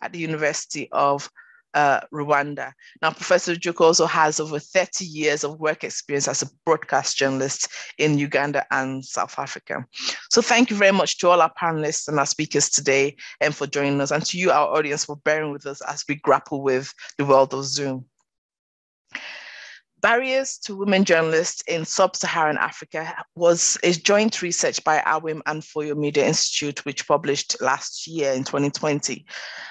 at the University of Rwanda. Now, Professor Jjuuko also has over 30 years of work experience as a broadcast journalist in Uganda and South Africa. So thank you very much to all our panelists and our speakers today and for joining us, and to you, our audience, for bearing with us as we grapple with the world of Zoom. Barriers to Women Journalists in Sub-Saharan Africa was a joint research by AWIM and Foyo Media Institute, which published last year in 2020.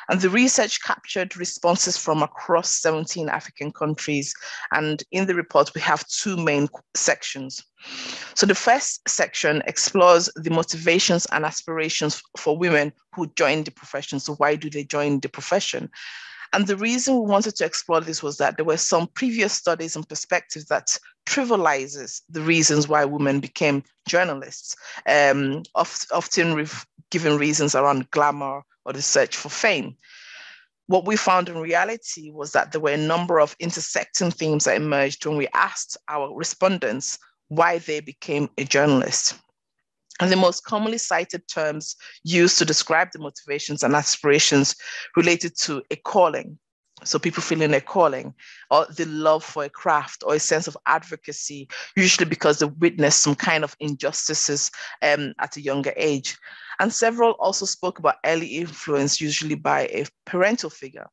And the research captured responses from across 17 African countries. And in the report, we have two main sections. So the first section explores the motivations and aspirations for women who join the profession. So why do they join the profession? And the reason we wanted to explore this was that there were some previous studies and perspectives that trivializes the reasons why women became journalists, often given reasons around glamour or the search for fame. What we found in reality was that there were a number of intersecting themes that emerged when we asked our respondents why they became a journalist. And the most commonly cited terms used to describe the motivations and aspirations related to a calling. So people feeling a calling, or the love for a craft, or a sense of advocacy, usually because they witnessed some kind of injustices at a younger age. And several also spoke about early influence, usually by a parental figure.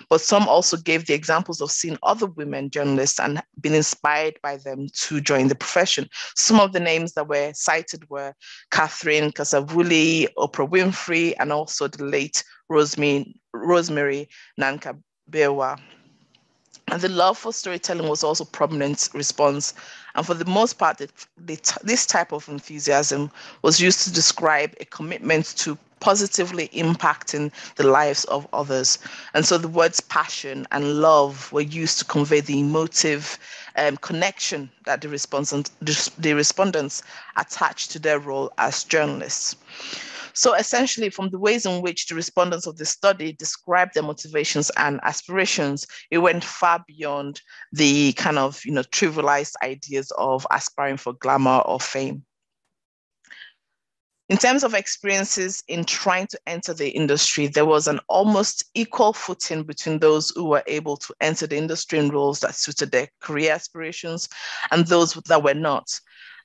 But some also gave the examples of seeing other women journalists and being inspired by them to join the profession. Some of the names that were cited were Catherine Kasavuli, Oprah Winfrey, and also the late Rosemary Nankabewa. And the love for storytelling was also a prominent response. And for the most part, this type of enthusiasm was used to describe a commitment to positively impacting the lives of others. And so the words passion and love were used to convey the emotive connection that the respondents attached to their role as journalists. So essentially, from the ways in which the respondents of the study described their motivations and aspirations, it went far beyond the kind of, trivialized ideas of aspiring for glamour or fame. In terms of experiences in trying to enter the industry, there was an almost equal footing between those who were able to enter the industry in roles that suited their career aspirations and those that were not.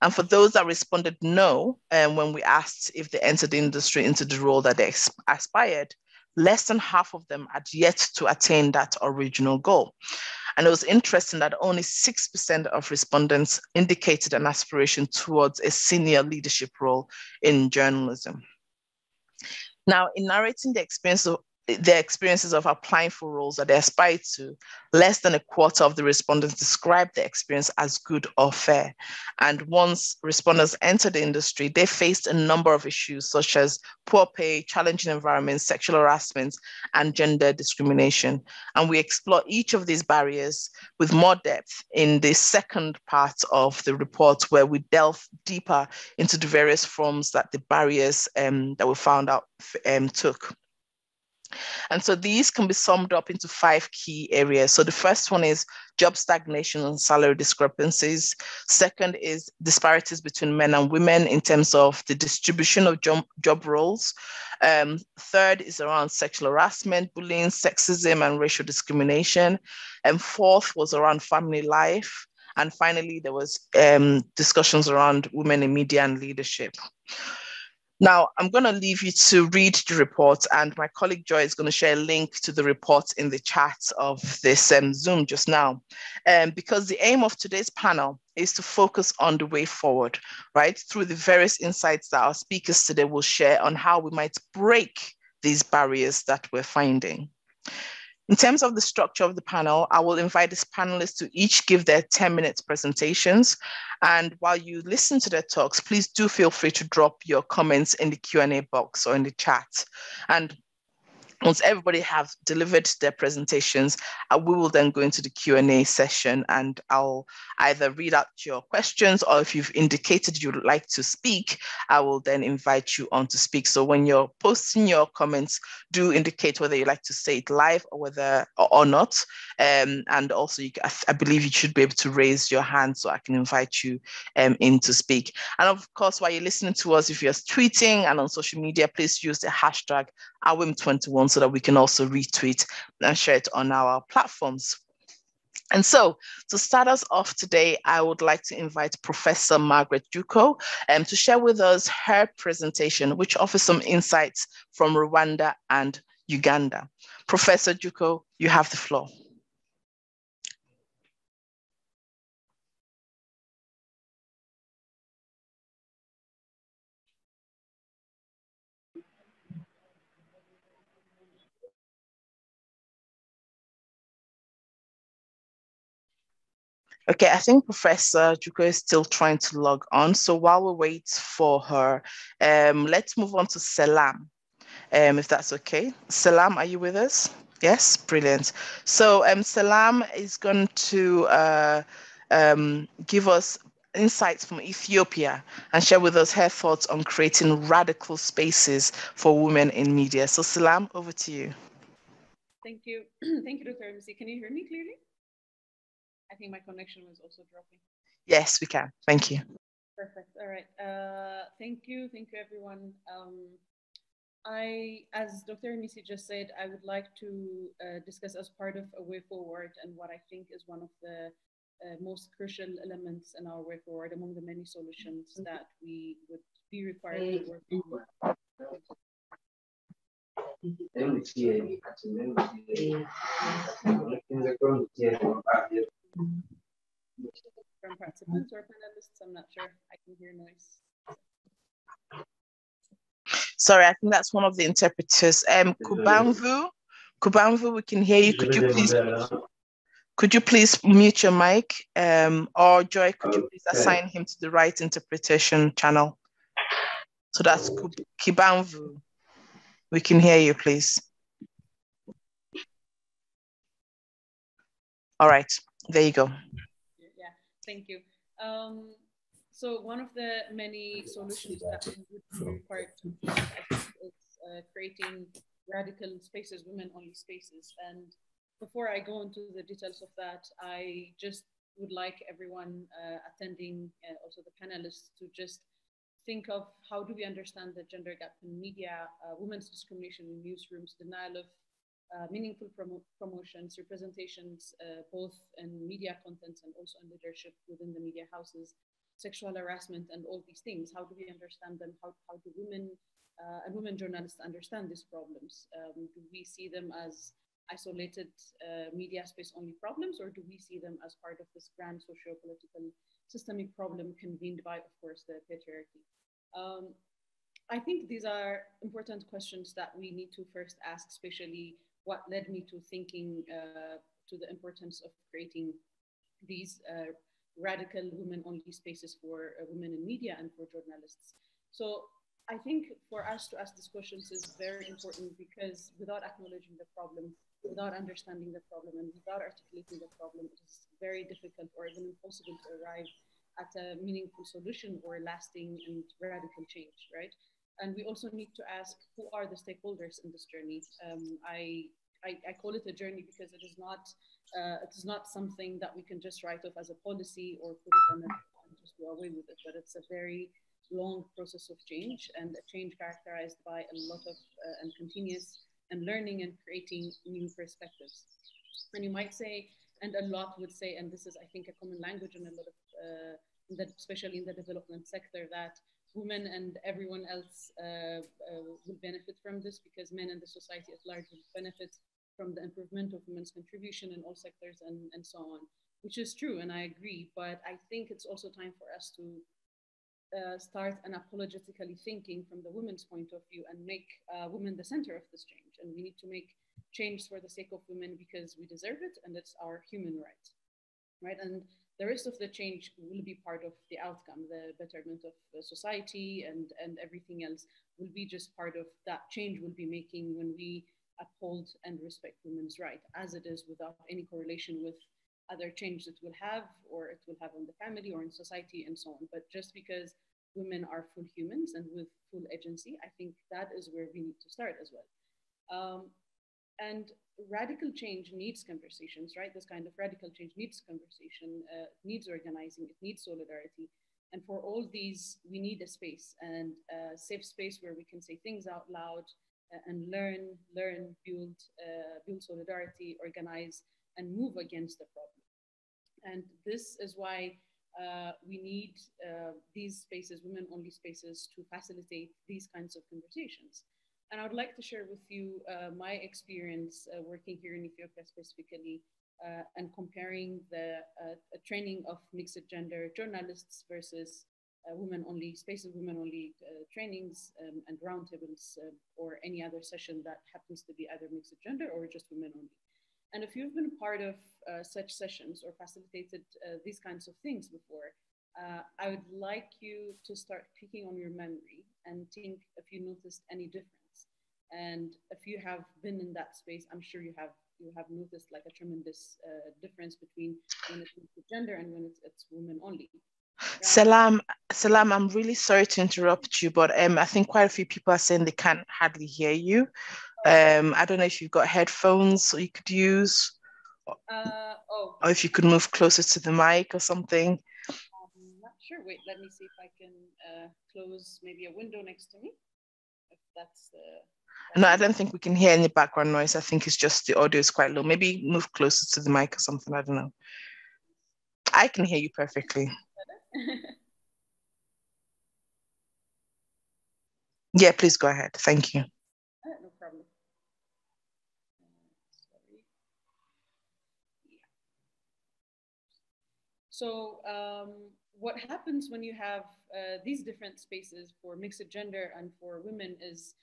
And for those that responded no, when we asked if they entered the industry into the role that they aspired, less than half of them had yet to attain that original goal. And it was interesting that only 6% of respondents indicated an aspiration towards a senior leadership role in journalism. Now, in narrating the experiences of applying for roles that they aspired to, less than a quarter of the respondents described their experience as good or fair. And once respondents entered the industry, they faced a number of issues such as poor pay, challenging environments, sexual harassment, and gender discrimination. And we explore each of these barriers with more depth in the second part of the report, where we delve deeper into the various forms that the barriers that we found out took. And so these can be summed up into 5 key areas. So the first one is job stagnation and salary discrepancies. Second is disparities between men and women in terms of the distribution of job roles. Third is around sexual harassment, bullying, sexism, and racial discrimination. And fourth was around family life. And finally, there was discussions around women in media and leadership. Now, I'm going to leave you to read the report, and my colleague Joy is going to share a link to the report in the chat of this Zoom just now. Because the aim of today's panel is to focus on the way forward, right? Through the various insights that our speakers today will share on how we might break these barriers that we're finding. In terms of the structure of the panel, I will invite these panelists to each give their 10-minute presentations. And while you listen to their talks, please do feel free to drop your comments in the Q&A box or in the chat. And once everybody have delivered their presentations, we will then go into the Q&A session, and I'll either read out your questions, or if you've indicated you'd like to speak, I will then invite you on to speak. So when you're posting your comments, do indicate whether you like to say it live or not. And also, I believe you should be able to raise your hand so I can invite you in to speak. And of course, while you're listening to us, if you're tweeting and on social media, please use the hashtag AWIM21 so that we can also retweet and share it on our platforms. And so, to start us off today, I would like to invite Professor Margaret Jjuuko to share with us her presentation, which offers some insights from Rwanda and Uganda. Professor Jjuuko, you have the floor. Okay, I think Professor Jjuuko is still trying to log on. So while we wait for her, let's move on to Selam, if that's okay. Selam, are you with us? Yes, brilliant. So Selam is going to give us insights from Ethiopia and share with us her thoughts on creating radical spaces for women in media. So Selam, over to you. Thank you. Thank you, Dr. Yemisi. Can you hear me clearly? I think my connection was also dropping. Yes, we can. Thank you. Perfect. All right. Thank you. Thank you, everyone. As Dr. Yemisi just said, I would like to discuss as part of a way forward and what I think is one of the most crucial elements in our way forward among the many solutions that we would be required to work on. From participants or panelists, I'm not sure. I can hear noise. Sorry, I think that's one of the interpreters. Kubanvu, we can hear you. Could you please mute your mic? Or Joy, could you please assign him to the right interpretation channel? So that's Kibanvu. We can hear you, please. All right, there you go. Yeah, thank you. So one of the many solutions that we would be required to do, I think, is creating radical spaces, women-only spaces. And before I go into the details of that, I just would like everyone attending, also the panelists, to just think of how do we understand the gender gap in media, women's discrimination in newsrooms, denial of meaningful promotions, representations, both in media contents and also in leadership within the media houses, sexual harassment, and all these things. How do we understand them? How do women and women journalists understand these problems? Do we see them as isolated media space only problems, or do we see them as part of this grand socio-political systemic problem convened by, of course, the patriarchy? I think these are important questions that we need to first ask, especially what led me to thinking to the importance of creating these radical women-only spaces for women in media and for journalists. So I think for us to ask these questions is very important, because without acknowledging the problem, without understanding the problem, and without articulating the problem, it is very difficult or even impossible to arrive at a meaningful solution or lasting and radical change, right? And we also need to ask, who are the stakeholders in this journey? I call it a journey because it is not something that we can just write off as a policy or put it on and just go away with it, but it's a very long process of change, and a change characterized by a lot of and continuous and learning and creating new perspectives. And you might say, and a lot would say, and this is, I think, a common language in a lot of, especially in the development sector, that women and everyone else will benefit from this, because men in the society at large will benefit from the improvement of women's contribution in all sectors and so on, which is true, and I agree. But I think it's also time for us to start unapologetically thinking from the women's point of view and make women the center of this change. And we need to make change for the sake of women because we deserve it, and it's our human right, right? And the rest of the change will be part of the outcome. The betterment of the society and everything else will be just part of that change we'll be making when we uphold and respect women's right, as it is, without any correlation with other change that will have, or it will have on the family or in society and so on. But just because women are full humans and with full agency, I think that is where we need to start as well. And radical change needs conversations, right? This kind of radical change needs conversation, needs organizing, it needs solidarity. And for all these, we need a space, and a safe space where we can say things out loud, and build solidarity, organize, and move against the problem. And this is why we need these spaces, women-only spaces, to facilitate these kinds of conversations. And I would like to share with you my experience working here in Ethiopia specifically, and comparing the training of mixed gender journalists versus women-only spaces, women-only trainings and roundtables, or any other session that happens to be either mixed gender or just women-only. And if you've been part of such sessions or facilitated these kinds of things before, I would like you to start picking on your memory and think if you noticed any difference. And if you have been in that space, I'm sure you have noticed like a tremendous difference between when it comes to gender and when it's women only. Salam, I'm really sorry to interrupt you, but I think quite a few people are saying they can't hardly hear you. I don't know if you've got headphones you could use, or if you could move closer to the mic or something. I'm not sure. Wait, let me see if I can close maybe a window next to me. If that's no, I don't think we can hear any background noise. I think it's just the audio is quite low. Maybe move closer to the mic or something. I don't know. I can hear you perfectly. Yeah, please go ahead. Thank you. No problem. Sorry. Yeah. So what happens when you have these different spaces for mixed gender and for women is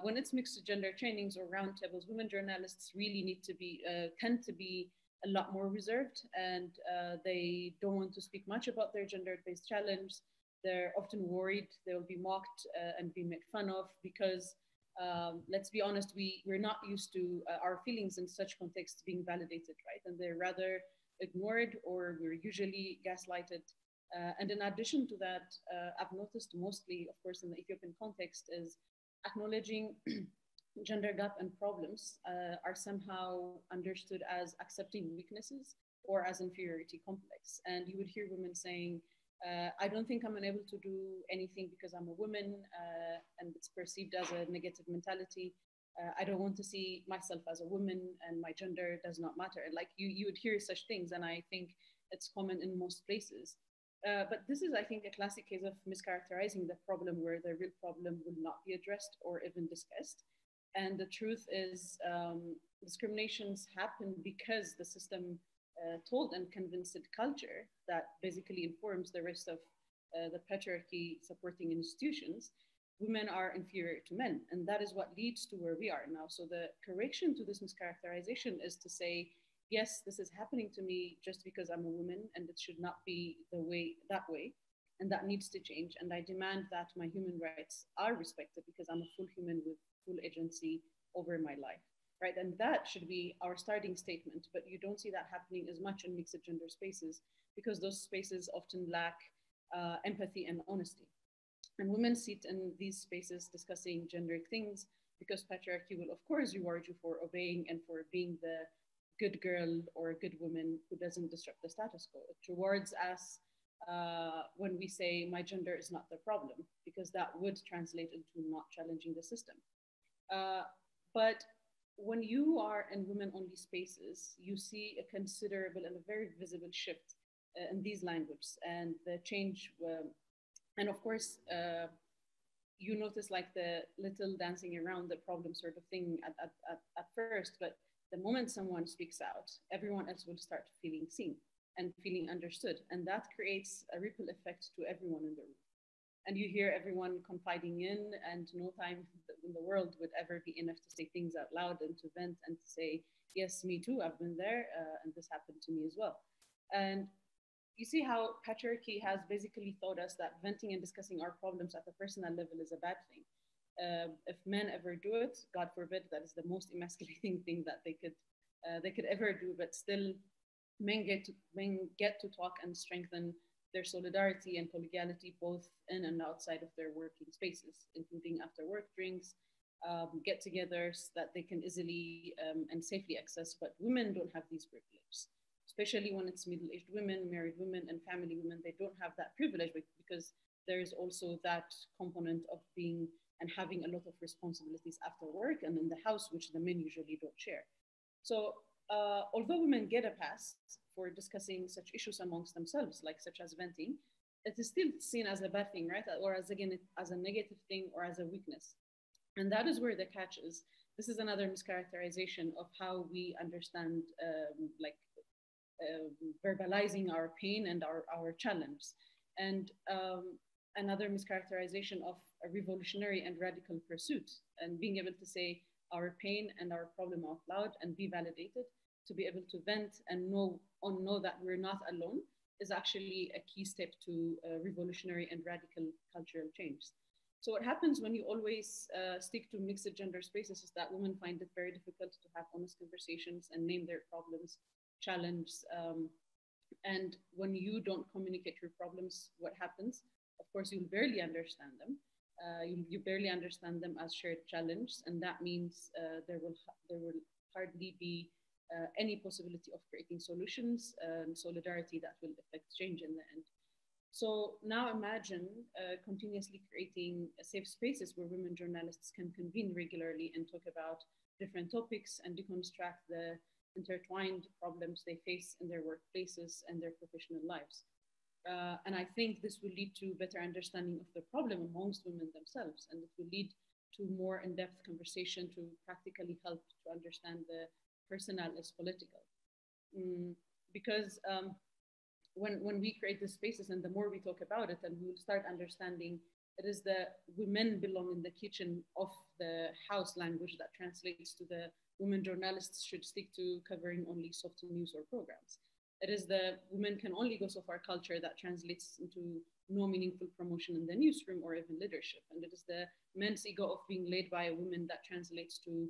when it's mixed gender trainings or roundtables, women journalists really need to be, tend to be a lot more reserved, and they don't want to speak much about their gender-based challenge. They're often worried they will be mocked and be made fun of because, let's be honest, we're not used to our feelings in such contexts being validated, right? And they're rather ignored, or we're usually gaslighted. And in addition to that, I've noticed mostly, of course, in the Ethiopian context, is acknowledging gender gap and problems are somehow understood as accepting weaknesses or as inferiority complex. And you would hear women saying, I don't think I'm unable to do anything because I'm a woman, and it's perceived as a negative mentality. I don't want to see myself as a woman and my gender does not matter. Like you would hear such things, and I think it's common in most places. But this is, I think, a classic case of mischaracterizing the problem where the real problem will not be addressed or even discussed. And the truth is, discriminations happen because the system told and convinced culture that basically informs the rest of the patriarchy supporting institutions, women are inferior to men. And that is what leads to where we are now. So the correction to this mischaracterization is to say, yes, this is happening to me just because I'm a woman, and it should not be that way. And that needs to change. And I demand that my human rights are respected because I'm a full human with full agency over my life, right? And that should be our starting statement. But you don't see that happening as much in mixed gender spaces because those spaces often lack empathy and honesty. And women sit in these spaces discussing gender things because patriarchy will, of course, reward you for obeying and for being the good girl or a good woman who doesn't disrupt the status quo. It rewards us when we say my gender is not the problem, because that would translate into not challenging the system. But when you are in women-only spaces, you see a considerable and a very visible shift in these languages and the change. And of course, you notice like the little dancing around the problem sort of thing at first, but the moment someone speaks out, everyone else will start feeling seen and feeling understood. And that creates a ripple effect to everyone in the room. And you hear everyone confiding in, and no time in the world would ever be enough to say things out loud and to vent and to say, yes, me too, I've been there, and this happened to me as well. And you see how patriarchy has basically taught us that venting and discussing our problems at the personal level is a bad thing. If men ever do it, God forbid, that is the most emasculating thing that they could ever do. But still, men get to talk and strengthen their solidarity and collegiality both in and outside of their working spaces, including after work drinks, get-togethers that they can easily and safely access. But women don't have these privileges, especially when it's middle-aged women, married women, and family women. They don't have that privilege because there is also that component of being and having a lot of responsibilities after work and in the house, which the men usually don't share. So although women get a pass for discussing such issues amongst themselves, like such as venting, it is still seen as a bad thing, right? Or as, again, as a negative thing or as a weakness. And that is where the catch is. This is another mischaracterization of how we understand verbalizing our pain and our challenge. And another mischaracterization of a revolutionary and radical pursuit, and being able to say our pain and our problem out loud and be validated, to be able to vent and know that we're not alone, is actually a key step to revolutionary and radical cultural change. So what happens when you always stick to mixed gender spaces is that women find it very difficult to have honest conversations and name their problems, challenge. And when you don't communicate your problems, what happens? Of course, you'll barely understand them. You barely understand them as shared challenge, and that means there will hardly be any possibility of creating solutions and solidarity that will affect change in the end. So now imagine continuously creating safe spaces where women journalists can convene regularly and talk about different topics and deconstruct the intertwined problems they face in their workplaces and their professional lives. And I think this will lead to better understanding of the problem amongst women themselves, and it will lead to more in-depth conversation to practically help to understand the personal as political. Because when we create these spaces and the more we talk about it, and we will start understanding it is the women belong in the kitchen of the house language that translates to the women journalists should stick to covering only soft news or programs. It is the women can only go so far culture that translates into no meaningful promotion in the newsroom or even leadership. And it is the men's ego of being led by a woman that translates to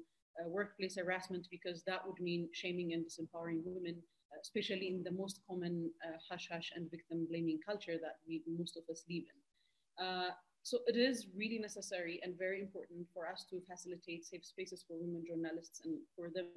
workplace harassment, because that would mean shaming and disempowering women, especially in the most common hush-hush and victim-blaming culture that most of us live in. So it is really necessary and very important for us to facilitate safe spaces for women journalists and for them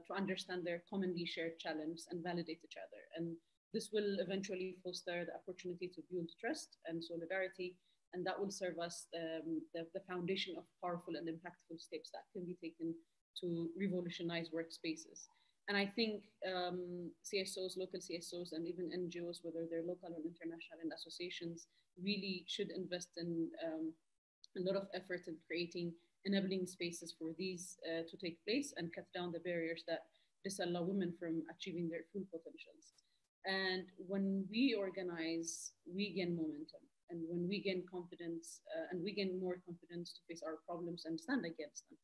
to understand their commonly shared challenge and validate each other. And this will eventually foster the opportunity to build trust and solidarity, and that will serve us the foundation of powerful and impactful steps that can be taken to revolutionize workspaces. And I think CSOs, local CSOs, and even NGOs, whether they're local or international, and associations, really should invest in a lot of effort in creating enabling spaces for these to take place and cut down the barriers that disallow women from achieving their full potentials. And when we organize, we gain momentum. And when we gain confidence and we gain more confidence to face our problems and stand against them.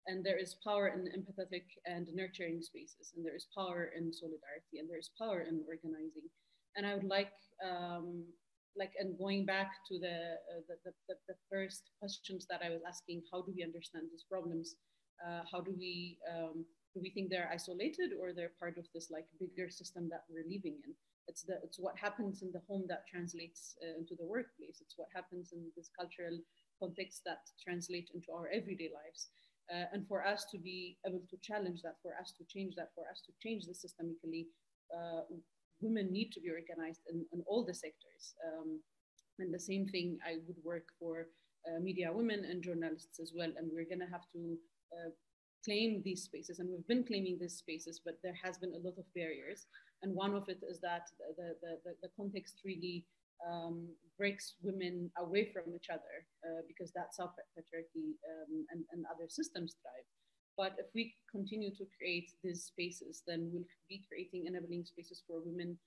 And there is power in empathetic and nurturing spaces, and there is power in solidarity, and there is power in organizing. And I would like and going back to the first questions that I was asking, how do we understand these problems? How do we think they're isolated or they're part of this like bigger system that we're living in? It's what happens in the home that translates into the workplace. It's what happens in this cultural context that translate into our everyday lives. And for us to be able to challenge that, for us to change that, for us to change this systemically, women need to be organized in all the sectors. And the same thing, I would work for media women and journalists as well. And we're gonna have to claim these spaces, and we've been claiming these spaces, but there has been a lot of barriers. And one of it is that the context really breaks women away from each other because that's how patriarchy and other systems thrive. But if we continue to create these spaces, then we'll be creating enabling spaces for women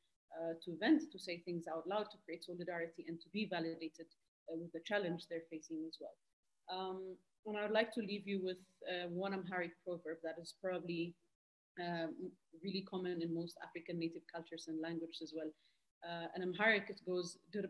to vent, to say things out loud, to create solidarity, and to be validated with the challenge they're facing as well. And I would like to leave you with one Amharic proverb that is probably really common in most African native cultures and languages as well. In Amharic, it goes, and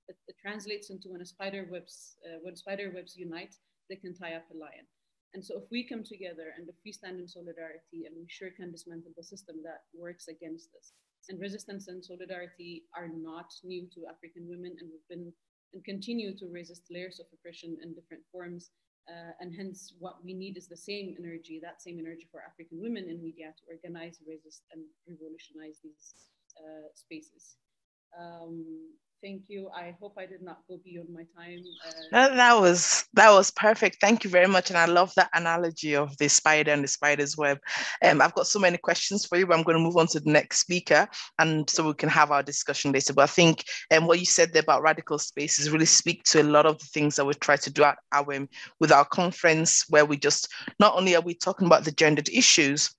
it translates into when spider webs unite, they can tie up a lion. And so if we come together and if we stand in solidarity, and we sure can dismantle the system that works against us. And resistance and solidarity are not new to African women, and we've been and continue to resist layers of oppression in different forms. And hence what we need is the same energy, that same energy for African women in media to organize, resist, and revolutionize these spaces. Thank you. I hope I did not go beyond my time. That was perfect. Thank you very much. And I love that analogy of the spider and the spider's web. I've got so many questions for you, but I'm going to move on to the next speaker, and so we can have our discussion later. But I think what you said there about radical spaces really speak to a lot of the things that we try to do at our with our conference, where we just not only are we talking about the gendered issues,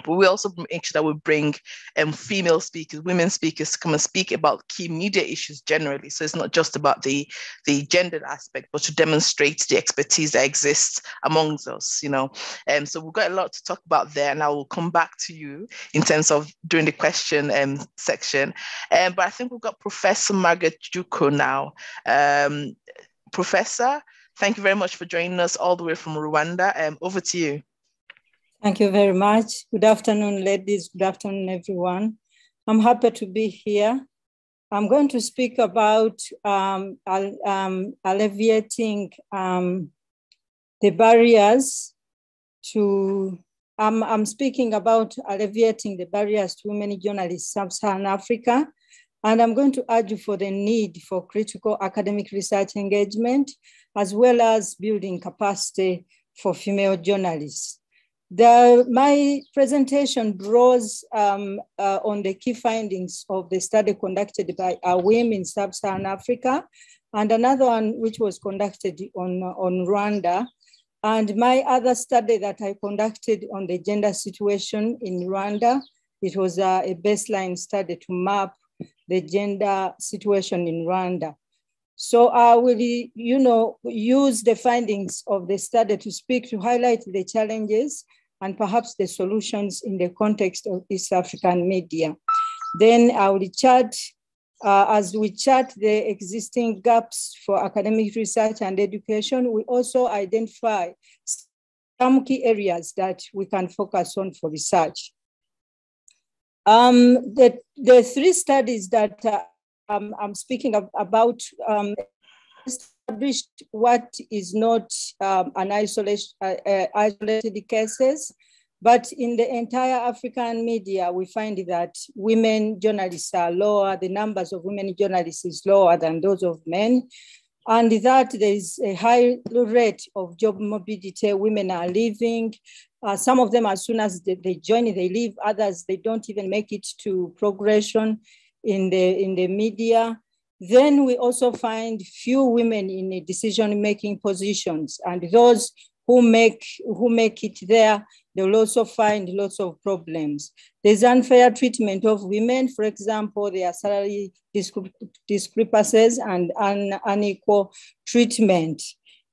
but we also make sure that we bring female speakers, women speakers to come and speak about key media issues generally. So it's not just about the gendered aspect, but to demonstrate the expertise that exists amongst us, you know. So we've got a lot to talk about there, and I will come back to you in terms of during the question section. But I think we've got Professor Margaret Jjuuko now. Professor, thank you very much for joining us all the way from Rwanda. Over to you. Thank you very much. Good afternoon, ladies. Good afternoon, everyone. I'm happy to be here. I'm going to speak about alleviating the barriers to, I'm speaking about alleviating the barriers to women journalists in Sub-Saharan Africa. And I'm going to argue for the need for critical academic research engagement, as well as building capacity for female journalists. My presentation draws on the key findings of the study conducted by women in Sub-Saharan Africa, and another one which was conducted on Rwanda. And my other study that I conducted on the gender situation in Rwanda, it was a baseline study to map the gender situation in Rwanda. So I will, use the findings of the study to highlight the challenges and perhaps the solutions in the context of East African media. Then I will chart, as we chart the existing gaps for academic research and education, we also identify some key areas that we can focus on for research. The three studies that I'm speaking about established what is not an isolated cases, but in the entire African media, we find that women journalists are lower, the numbers of women journalists is lower than those of men, and that there is a high rate of job mobility. Women are leaving. Some of them, as soon as they join, they leave. Others, they don't even make it to progression in the media. Then we also find few women in decision-making positions, and those who make it there, they will also find lots of problems. There's unfair treatment of women. For example, there are salary discrepancies and unequal treatment.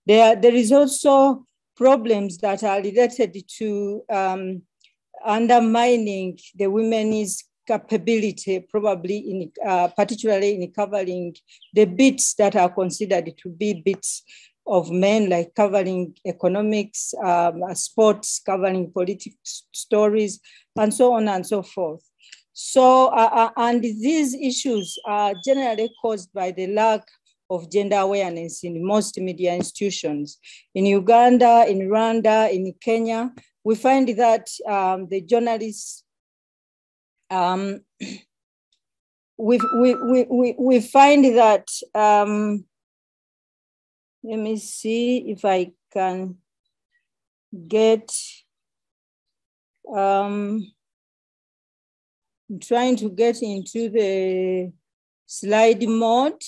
There is also problems that are related to undermining the women's capability, probably particularly in covering the bits that are considered to be bits of men, like covering economics, sports, covering political stories, and so on and so forth. So, and these issues are generally caused by the lack of gender awareness in most media institutions. In Uganda, in Rwanda, in Kenya, we find that the journalists we find that, let me see if I can get, I'm trying to get into the slide mode.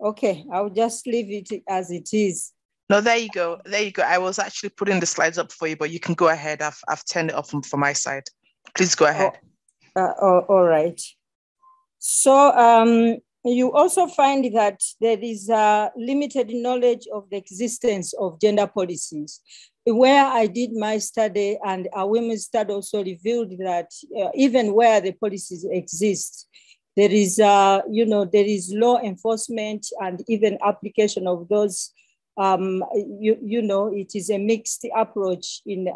Okay, I'll just leave it as it is. No, there you go. There you go. I was actually putting the slides up for you, but you can go ahead. I've turned it off from my side. Please go ahead. All right. So you also find that there is limited knowledge of the existence of gender policies. Where I did my study, and our women's study also revealed that even where the policies exist, there is, there is law enforcement and even application of those. It is a mixed approach in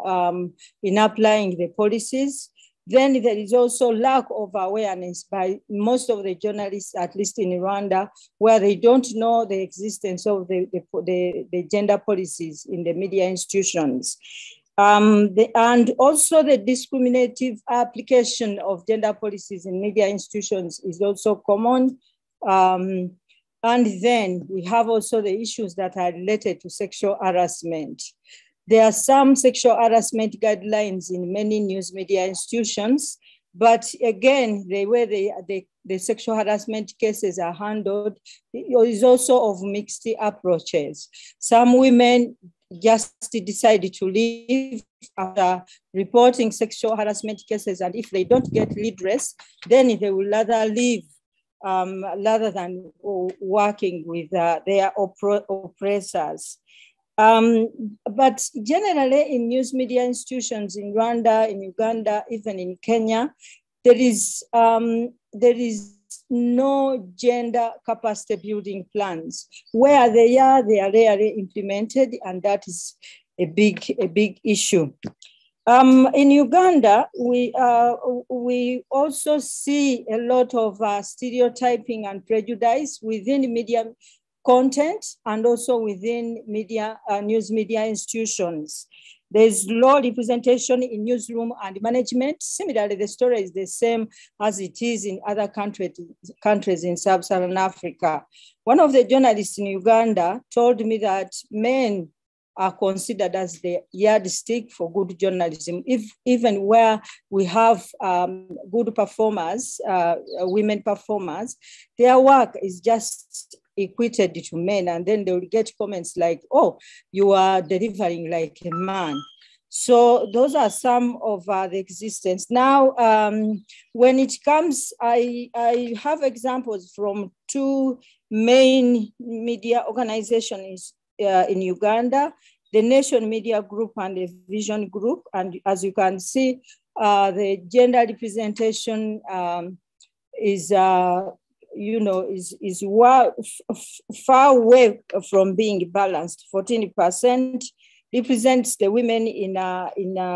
applying the policies. Then there is also lack of awareness by most of the journalists, at least in Rwanda, where they don't know the existence of the gender policies in the media institutions. And also the discriminative application of gender policies in media institutions is also common. And then we have also the issues that are related to sexual harassment. There are some sexual harassment guidelines in many news media institutions, but again, the way the sexual harassment cases are handled is also of mixed approaches. Some women just decided to leave after reporting sexual harassment cases, and if they don't get redress, then they will rather leave rather than working with their oppressors. But generally in news media institutions in Rwanda, in Uganda, even in Kenya, there is no gender capacity building plans. Where they are rarely implemented, and that is a big issue. In Uganda, we also see a lot of stereotyping and prejudice within media content and also within media, news media institutions. There's low representation in newsroom and management. Similarly, the story is the same as it is in other countries in Sub-Saharan Africa. One of the journalists in Uganda told me that men are considered as the yardstick for good journalism. Even where we have good performers, women performers, their work is just equated to men, and then they will get comments like, "Oh, you are delivering like a man." So those are some of the existence. Now, when it comes, I have examples from two main media organizations in Uganda, the Nation Media Group and the Vision Group. And as you can see, the gender representation is far away from being balanced. 14% represents the women in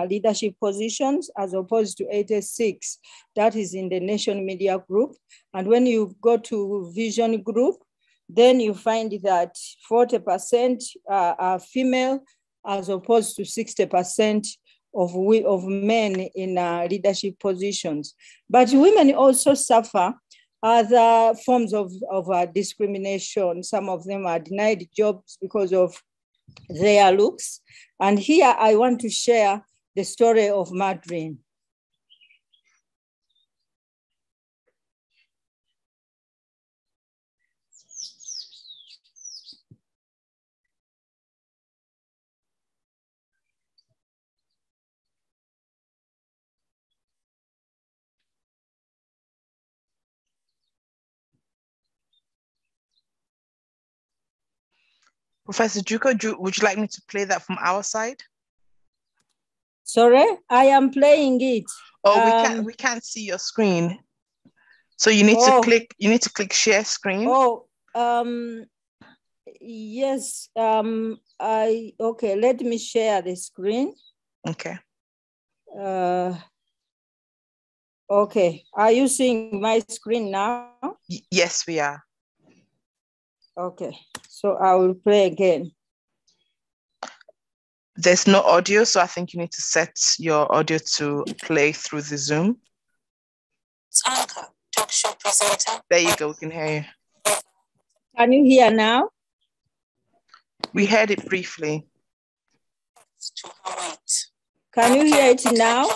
leadership positions, as opposed to 86%. That is in the Nation Media Group. And when you go to Vision Group, then you find that 40% are female, as opposed to 60% of men in leadership positions. But women also suffer other forms of discrimination. Some of them are denied jobs because of their looks. And here I want to share the story of Madrin. Professor Jjuuko, would you like me to play that from our side? Sorry, I am playing it. Oh, we can't see your screen. So you need to click share screen. Yes. Okay, let me share the screen. Okay. Okay, are you seeing my screen now? Yes, we are. Okay, so I will play again. There's no audio, so I think you need to set your audio to play through the Zoom. Anchor, talk show presenter. There you go, we can hear you. Can you hear now? We heard it briefly. Can you hear it now?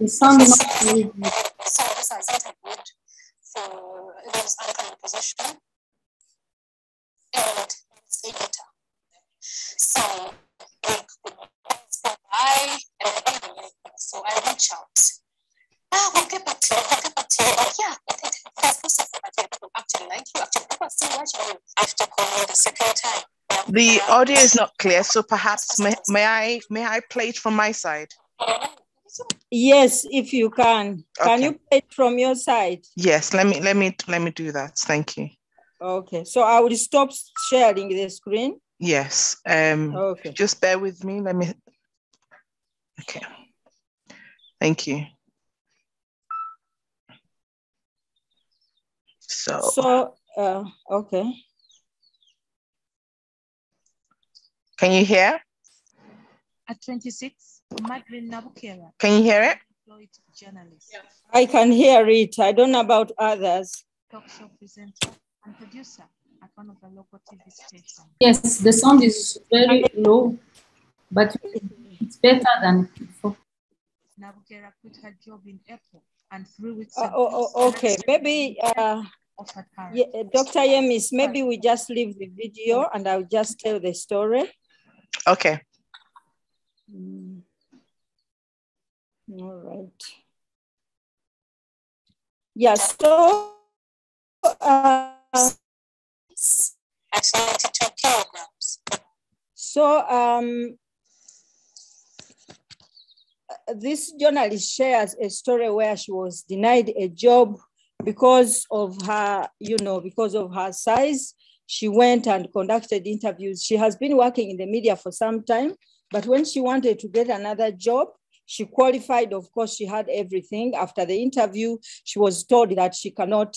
The sound is not very good. So this has interviewed for those anchor position and it's editor. So so I reach out. We'll get back to you. Yeah, actually like you. Actually, after calling the second time. The audio is not clear, so perhaps may I play it from my side? Yes, if you can. Okay. Can you play it from your side? Yes, let me do that. Thank you. Okay, so I will stop sharing the screen. Yes. Okay. Just bear with me. Okay. Thank you. So okay. Can you hear? At 26, Margaret Jjuuko. Can you hear it? Employed journalist. Yeah. I can hear it. I don't know about others. Talk show presenter and producer at one of the local TV stations. Yes, the sound is very low, but it's better than before. Jjuuko quit her job in April and 3 weeks Okay, maybe, yeah, Dr. Yemisi, maybe we just leave the video and I'll just tell the story. Okay. All right. Yeah, so at 92 kilograms. So this journalist shares a story where she was denied a job because of her, because of her size. She went and conducted interviews. She has been working in the media for some time, but when she wanted to get another job, she qualified. Of course, she had everything. After the interview, she was told that she cannot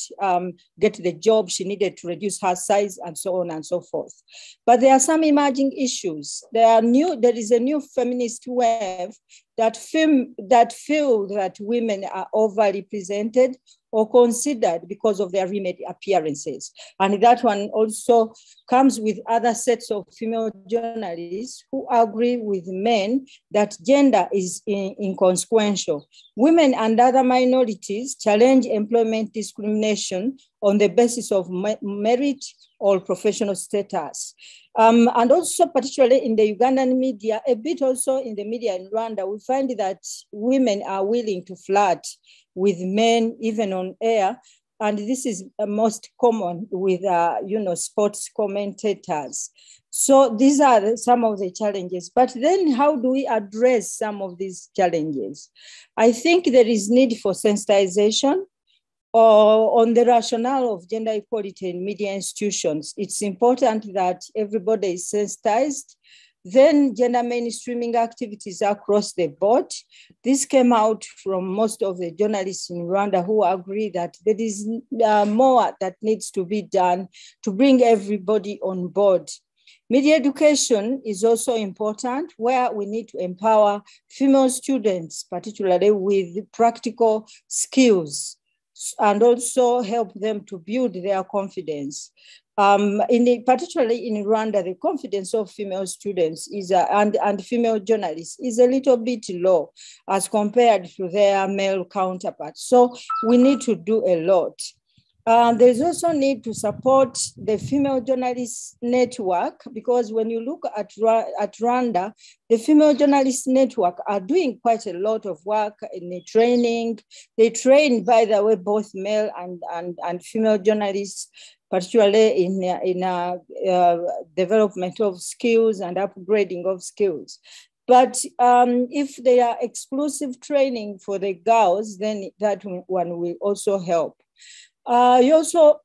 get the job. She needed to reduce her size and so on and so forth. But there are some emerging issues. There is a new feminist wave that feel that women are overrepresented or considered because of their remade appearances. And that one also comes with other sets of female journalists who agree with men that gender is inconsequential. Women and other minorities challenge employment discrimination on the basis of merit or professional status. And also particularly in the Ugandan media, a bit also in the media in Rwanda, we find that women are willing to flirt with men even on air. And this is most common with, sports commentators. So these are some of the challenges. But then how do we address some of these challenges? I think there is need for sensitization on the rationale of gender equality in media institutions. It's important that everybody is sensitized. Then gender mainstreaming activities across the board. This came out from most of the journalists in Rwanda who agree that there is more that needs to be done to bring everybody on board. Media education is also important, where we need to empower female students, particularly with practical skills, and also help them to build their confidence. Particularly in Rwanda, the confidence of female students and female journalists is a little bit low as compared to their male counterparts. So we need to do a lot. There's also need to support the female journalists network, because when you look at Rwanda, the female journalists network are doing quite a lot of work in the training. They train, by the way, both male and female journalists, particularly in development of skills and upgrading of skills. But if they are exclusive training for the girls, then that one will also help. You also,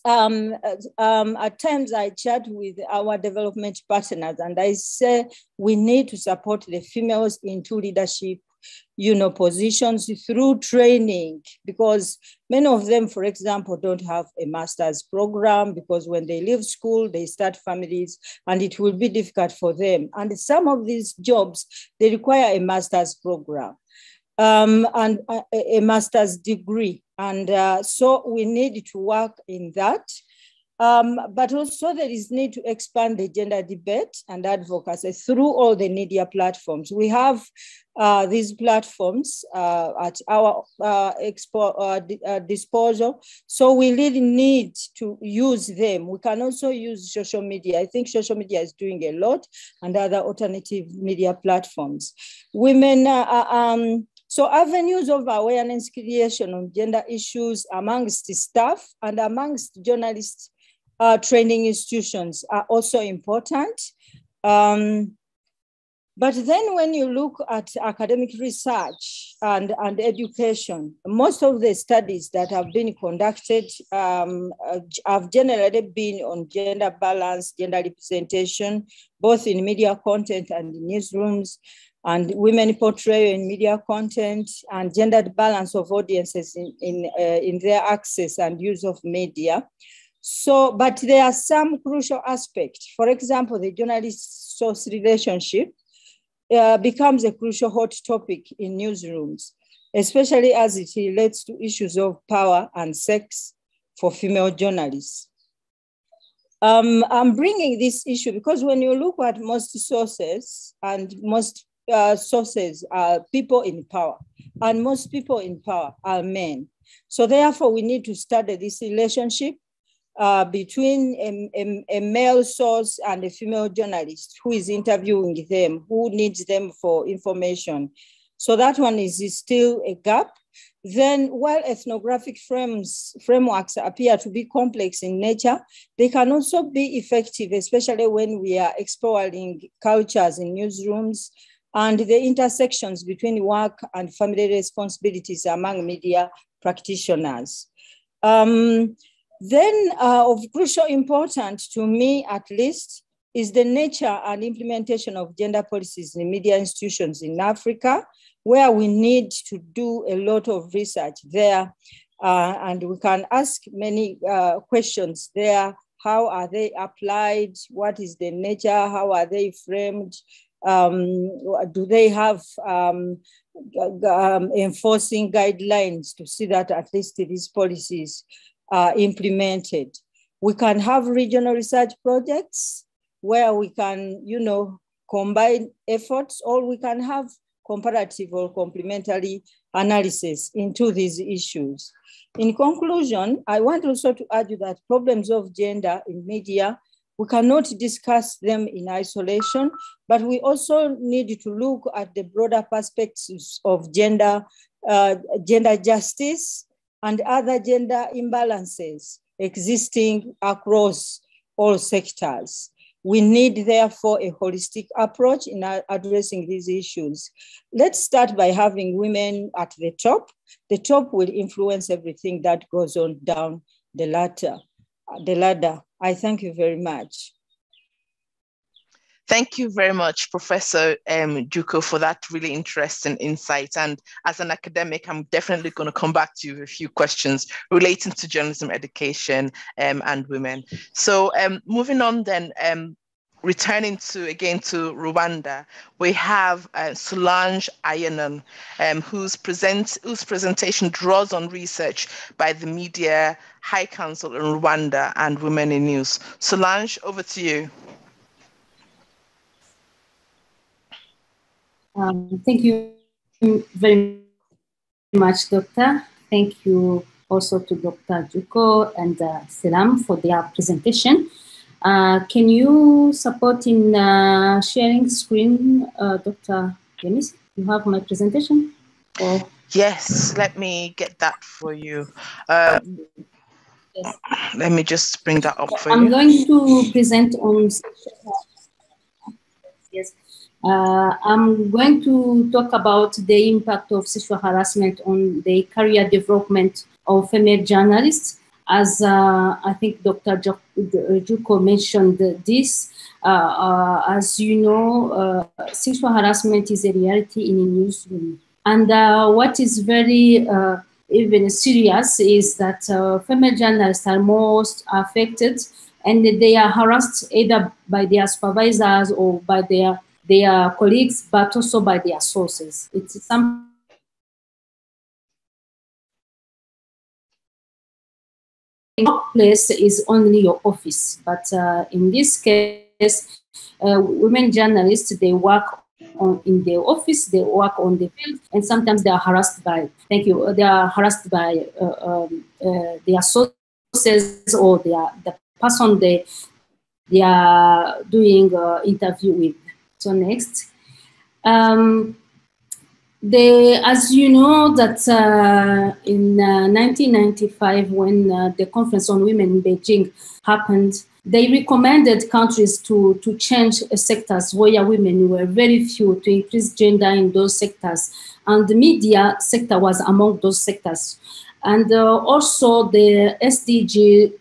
at times I chat with our development partners and I say we need to support the females into leadership, positions through training, because many of them, for example, don't have a master's program, because when they leave school, they start families and it will be difficult for them. And some of these jobs, they require a master's program. And a master's degree. And so we need to work in that. But also there is need to expand the gender debate and advocacy through all the media platforms. We have these platforms at our disposal. So we really need to use them. We can also use social media. I think social media is doing a lot, and other alternative media platforms. Women So avenues of awareness creation on gender issues amongst staff and amongst journalists training institutions are also important. But then when you look at academic research and education, most of the studies that have been conducted have generally been on gender balance, gender representation, both in media content and in newsrooms, and women portrayal in media content, and gendered balance of audiences in their access and use of media. So, but there are some crucial aspects. For example, the journalist-source relationship becomes a crucial hot topic in newsrooms, especially as it relates to issues of power and sex for female journalists. I'm bringing this issue because when you look at most sources, and most sources are people in power, and most people in power are men. So therefore, we need to study this relationship between a male source and a female journalist who is interviewing them, who needs them for information. So that one is still a gap. Then while ethnographic frameworks appear to be complex in nature, they can also be effective, especially when we are exploring cultures in newsrooms and the intersections between work and family responsibilities among media practitioners. Then of crucial importance to me, at least, is the nature and implementation of gender policies in media institutions in Africa, where we need to do a lot of research there. And we can ask many questions there. How are they applied? What is the nature? How are they framed? Do they have enforcing guidelines to see that at least these policies are implemented? We can have regional research projects where we can, combine efforts, or we can have comparative or complementary analysis into these issues. In conclusion, I want also to argue that problems of gender in media, we cannot discuss them in isolation, but we also need to look at the broader perspectives of gender justice and other gender imbalances existing across all sectors. We need, therefore, a holistic approach in addressing these issues. Let's start by having women at the top. The top will influence everything that goes on down the ladder. I thank you very much. Thank you very much, Professor Jjuuko, for that really interesting insight. And as an academic, I'm definitely going to come back to you with a few questions relating to journalism education and women. So moving on then, returning again to Rwanda, we have Solange Ayanone, whose presentation draws on research by the Media High Council in Rwanda and Women in News. Solange, over to you. Thank you very much, Doctor. Thank you also to Dr. Jjuuko and Selam for their presentation. Can you support in sharing screen, Dr. Yemisi? You have my presentation? Or? Yes, let me get that for you. Yes. Let me just bring that up for you. I'm going to present on... Yes. I'm going to talk about the impact of sexual harassment on the career development of female journalists. As I think Dr. Jjuuko mentioned this, as you know, sexual harassment is a reality in a newsroom. And what is very even serious is that female journalists are most affected, and they are harassed either by their supervisors or by their colleagues, but also by their sources. It's some workplace is only your office, but in this case, women journalists, they work in the office, they work on the field, and sometimes they are harassed by, they are harassed by their sources or the person they are doing interview with. So next. As you know that in 1995, when the Conference on Women in Beijing happened, they recommended countries to change sectors where women were very few, to increase gender in those sectors. And the media sector was among those sectors. And also the SDG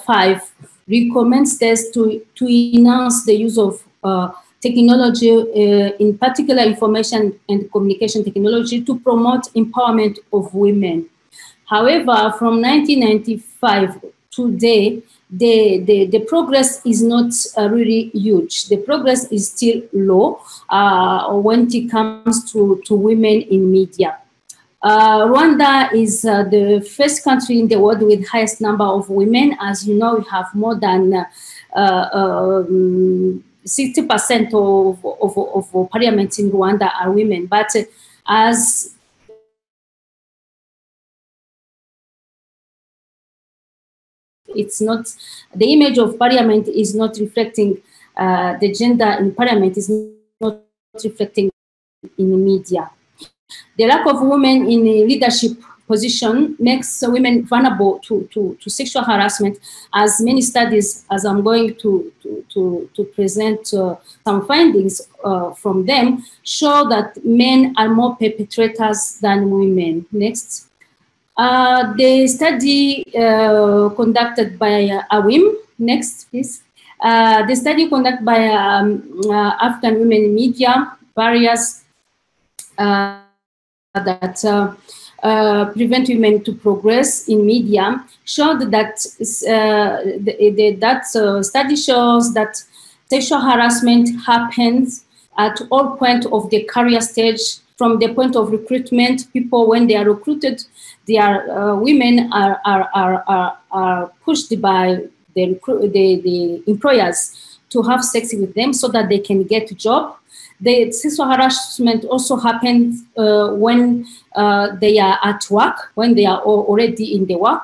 5 recommends us to enhance the use of technology, in particular information and communication technology, to promote empowerment of women. However, from 1995 to today, the progress is not really huge. The progress is still low when it comes to women in media. Rwanda is the first country in the world with highest number of women. As you know, we have more than 60% of parliaments in Rwanda are women. But as it's not, the image of parliament is not reflecting the gender in parliament, is not reflecting in the media. The lack of women in a leadership position makes women vulnerable to sexual harassment, as many studies, as I'm going to present some findings from them, show that men are more perpetrators than women. Next. The study conducted by AWIM, next please. The study conducted by African Women in Media, barriers that prevent women to progress in media, showed that study shows that sexual harassment happens at all points of the career stage. From the point of recruitment, people, when they are recruited, they are women are pushed by the employers to have sex with them so that they can get a job. The sexual harassment also happens when they are at work, when they are already in the work.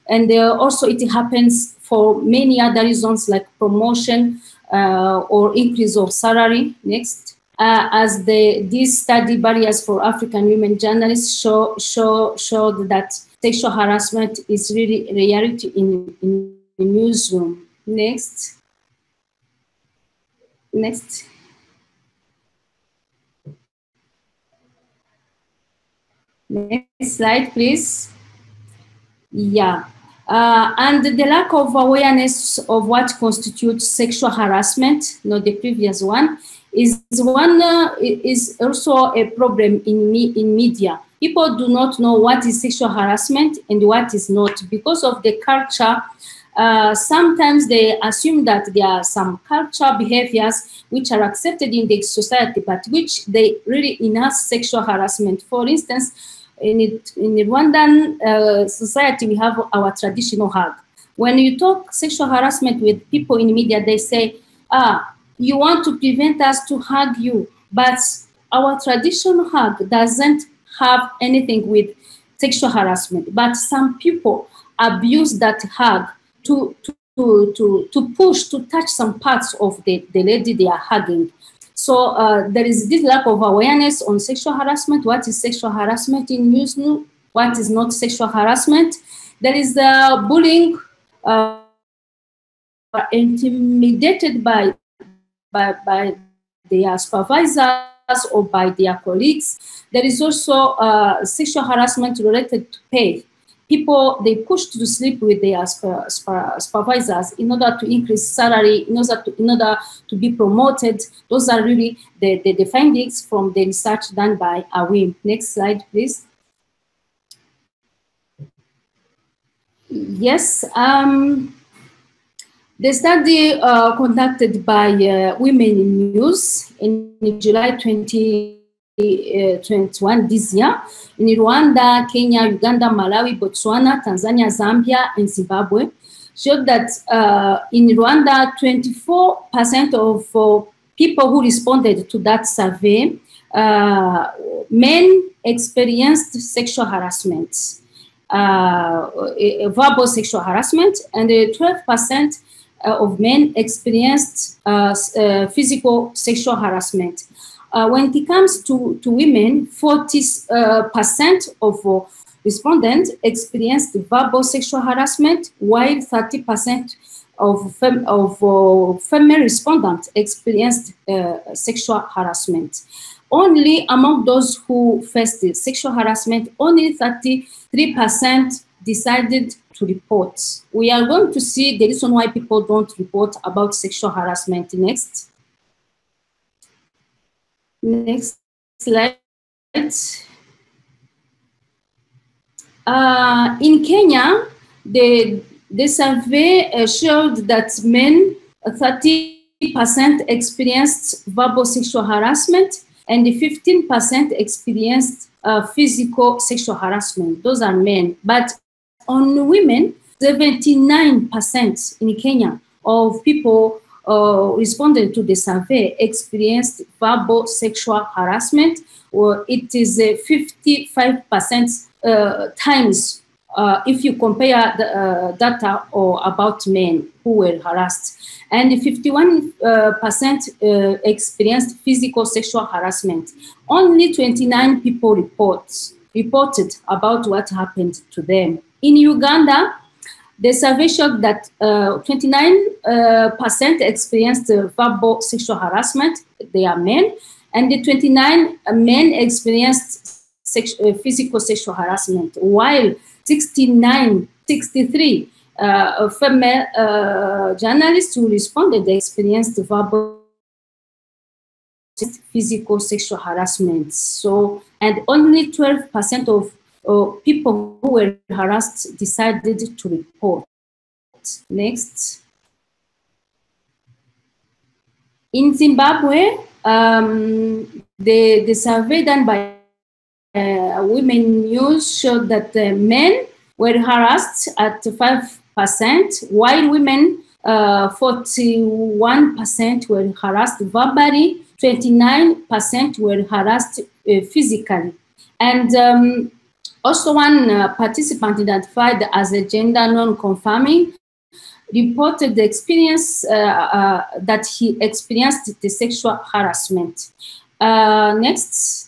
And also it happens for many other reasons like promotion or increase of salary. Next. As this study, Barriers for African Women Journalists, showed that sexual harassment is really a reality in the newsroom. Next. Next. Next slide, please. Yeah. And the lack of awareness of what constitutes sexual harassment, not the previous one, is also a problem in media. People do not know what is sexual harassment and what is not. Because of the culture, sometimes they assume that there are some cultural behaviors which are accepted in the society, but which they really enhance sexual harassment. For instance, in the Rwandan society, we have our traditional hug. When you talk sexual harassment with people in media, they say, you want to prevent us to hug you, but our traditional hug doesn't have anything with sexual harassment. But some people abuse that hug to push, to touch some parts of the lady they are hugging. So there is this lack of awareness on sexual harassment. What is sexual harassment in newsroom? What is not sexual harassment? There is bullying, intimidated by their supervisors or by their colleagues. There is also sexual harassment related to pay. People, they push to sleep with their supervisors in order to increase salary, in order to be promoted. Those are really the findings from the research done by AWIM. Next slide, please. Yes. The study conducted by Women in News in July 2021 this year in Rwanda, Kenya, Uganda, Malawi, Botswana, Tanzania, Zambia, and Zimbabwe showed that in Rwanda, 24% of people who responded to that survey, men experienced sexual harassment, verbal sexual harassment, and 12% of men experienced physical sexual harassment. When it comes to women, 40% of respondents experienced verbal sexual harassment, while 30% of female respondents experienced sexual harassment. Only among those who faced sexual harassment, only 33% decided to report. We are going to see the reason why people don't report about sexual harassment next. Next slide. In Kenya, the The survey showed that men 30% experienced verbal sexual harassment and 15% experienced physical sexual harassment. Those are men. But on women, 79% in Kenya of people responded to the survey experienced verbal sexual harassment, or it is 55% times if you compare the data or about men who were harassed. And 51% experienced physical sexual harassment. Only 29 people reported about what happened to them. In Uganda, the survey showed that 29% experienced verbal sexual harassment. They are men. And the 29 men experienced physical sexual harassment, while 63 female journalists who responded, they experienced verbal physical sexual harassment. So, and only 12% of people who were harassed decided to report. Next. In Zimbabwe, the survey done by Women News showed that men were harassed at 5%, while women 41% were harassed verbally, 29% were harassed physically. And also one participant identified as a gender non-conforming reported the experience that he experienced the sexual harassment. Next.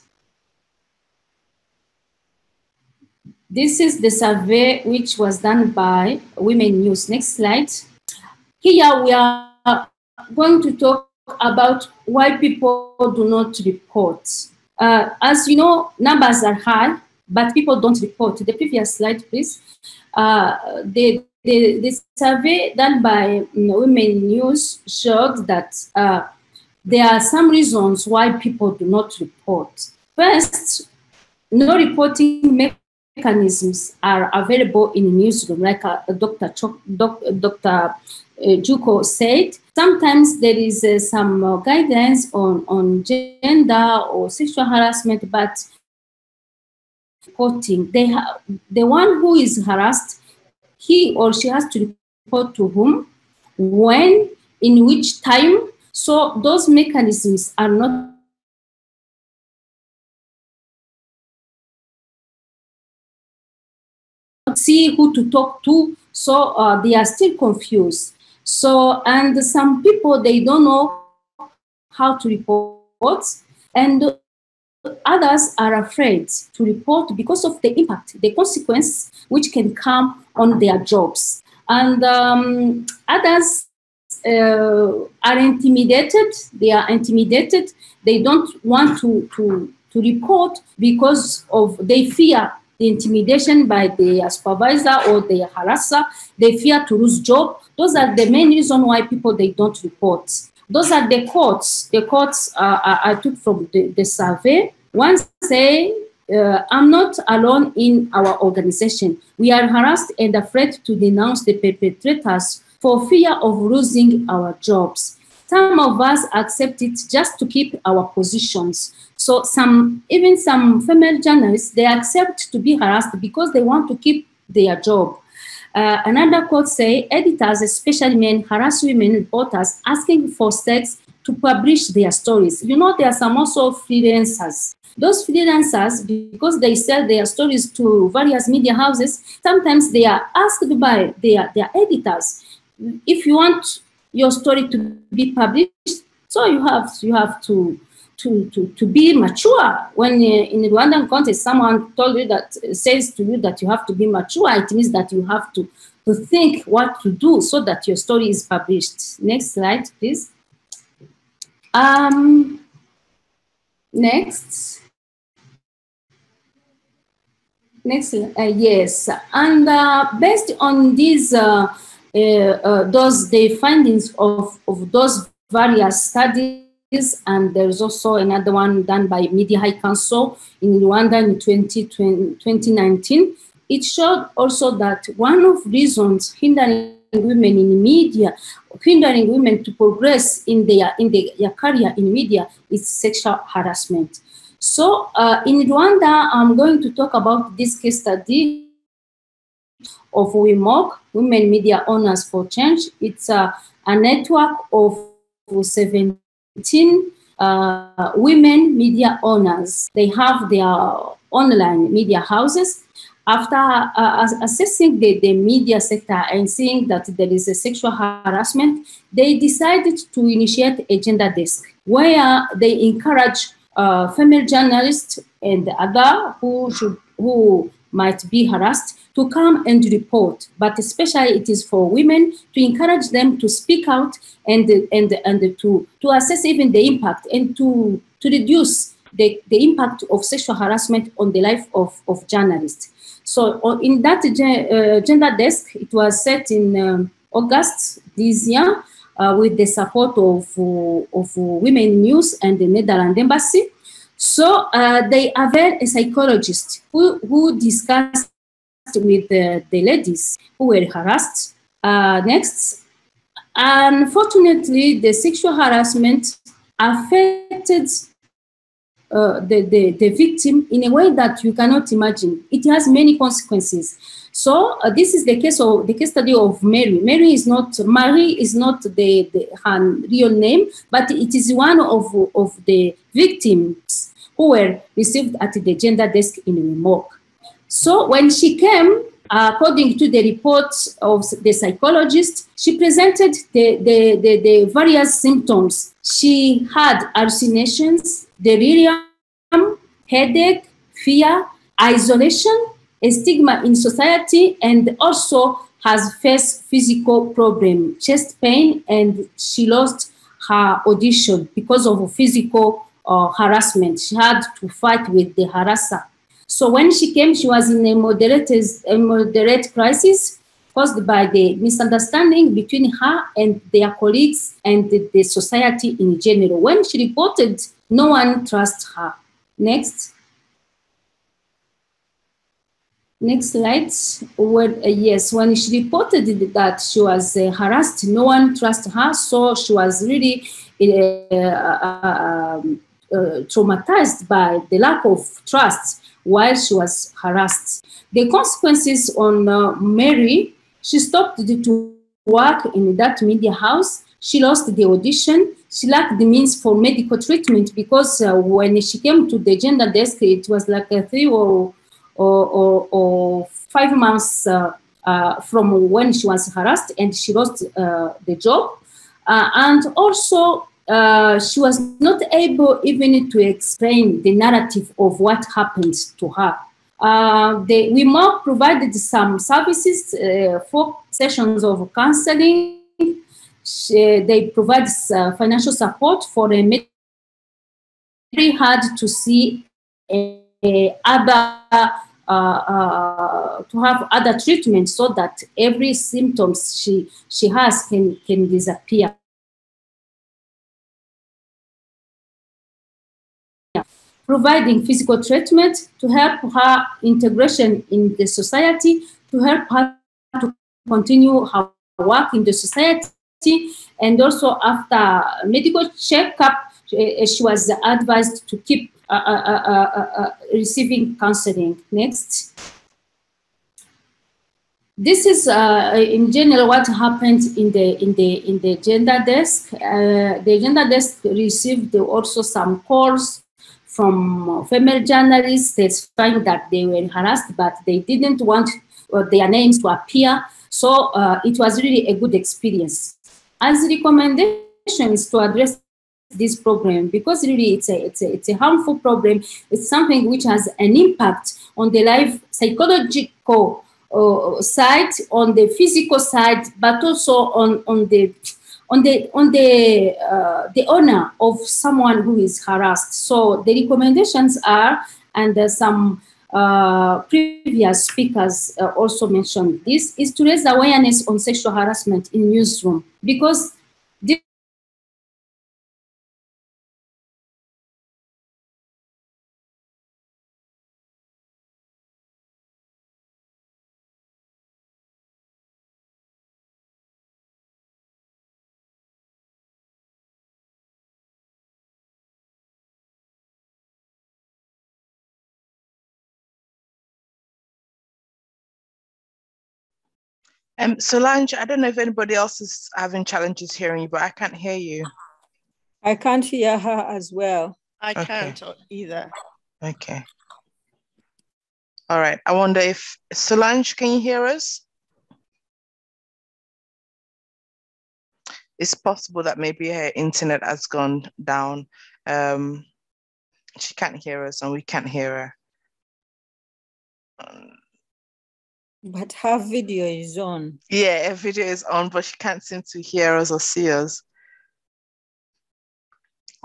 This is the survey which was done by Women News. Next slide. Here we are going to talk about why people do not report. As you know, numbers are high, but people don't report. The previous slide, please. The survey done by Women News showed that there are some reasons why people do not report. First, no reporting mechanisms are available in Newsroom, like Dr. Jjuuko said. Sometimes there is some guidelines on gender or sexual harassment, but reporting, the one who is harassed, he or she has to report to whom, when, in which time. So those mechanisms are not see who to talk to, so they are still confused. So, and some people, they don't know how to report, and others are afraid to report because of the impact, the consequence which can come on their jobs. And others are intimidated. They are intimidated. They don't want to report because of they fear the intimidation by the supervisor or the harasser. They fear to lose job. Those are the main reason why people, they don't report. Those are the quotes. The quotes I took from the survey. One say, I'm not alone in our organization. We are harassed and afraid to denounce the perpetrators for fear of losing our jobs. Some of us accept it just to keep our positions. So even some female journalists, they accept to be harassed because they want to keep their job. Another quote say, editors, especially men, harass women reporters asking for sex to publish their stories. You know, there are some also freelancers. Those freelancers, because they sell their stories to various media houses, sometimes they are asked by their editors, if you want your story to be published, so you have to be mature. When in the Rwandan context, someone told you that, says to you that you have to be mature, it means that you have to think what to do so that your story is published. Next slide, please. Next. Yes, and based on these the findings of those various studies, and there's also another one done by Media High Council in Rwanda in 2019. it showed also that one of reasons hindering women in media, hindering women to progress in their career in media is sexual harassment. So in Rwanda, I'm going to talk about this case study of WIMOC, Women Media Owners for Change. It's a network of 17 women media owners. They have their online media houses. After assessing the media sector and seeing that there is a sexual harassment, they decided to initiate a gender desk where they encourage female journalists and other who might be harassed to come and report, but especially it is for women to encourage them to speak out and to assess even the impact and to reduce the impact of sexual harassment on the life of journalists. So in that gender desk, it was set in August this year with the support of Women News and the Netherlands Embassy. So they availed a psychologist who discussed with the ladies who were harassed. Next, unfortunately, the sexual harassment affected the victim in a way that you cannot imagine. It has many consequences. So this is the case study of Mary. Marie is not her real name, but it is one of the victims who were received at the gender desk in WIMOC. So when she came, according to the report of the psychologist, she presented the various symptoms. She had hallucinations, delirium, headache, fear, isolation, a stigma in society, and also has faced physical problem, chest pain, and she lost her audition because of physical harassment. She had to fight with the harasser. So when she came, she was in a moderate crisis caused by the misunderstanding between her and their colleagues and the society in general. When she reported, no one trusts her. Next. Next slide. Yes, when she reported that she was harassed, no one trusted her, so she was really traumatized by the lack of trust while she was harassed. The consequences on Mary, she stopped to work in that media house. She lost the audition. She lacked the means for medical treatment because when she came to the gender desk, it was like a 3 or 5 months from when she was harassed, and she lost the job. And also, she was not able even to explain the narrative of what happened to her. We more provided some services, 4 sessions of counseling. They provide financial support for a very hard to see to have other treatments so that every symptoms she has can disappear. Providing physical treatment to help her integration in the society, to help her to continue her work in the society, and also after medical checkup, she was advised to keep receiving counseling. Next. This is in general what happened in the gender desk. The gender desk received also some calls from female journalists testifying that they were harassed, but they didn't want their names to appear. So it was really a good experience. As recommendations to address this problem, because really it's a harmful problem. It's something which has an impact on the life, psychological side, on the physical side, but also on the owner of someone who is harassed. So the recommendations are, and some previous speakers also mentioned this, is to raise awareness on sexual harassment in newsroom, because Solange, I don't know if anybody else is having challenges hearing you, but I can't hear you. I can't hear her as well. I can't either. Okay. All right. I wonder if Solange, can you hear us? It's possible that maybe her internet has gone down. She can't hear us and we can't hear her. But her video is on. Yeah, her video is on, but she can't seem to hear us or see us.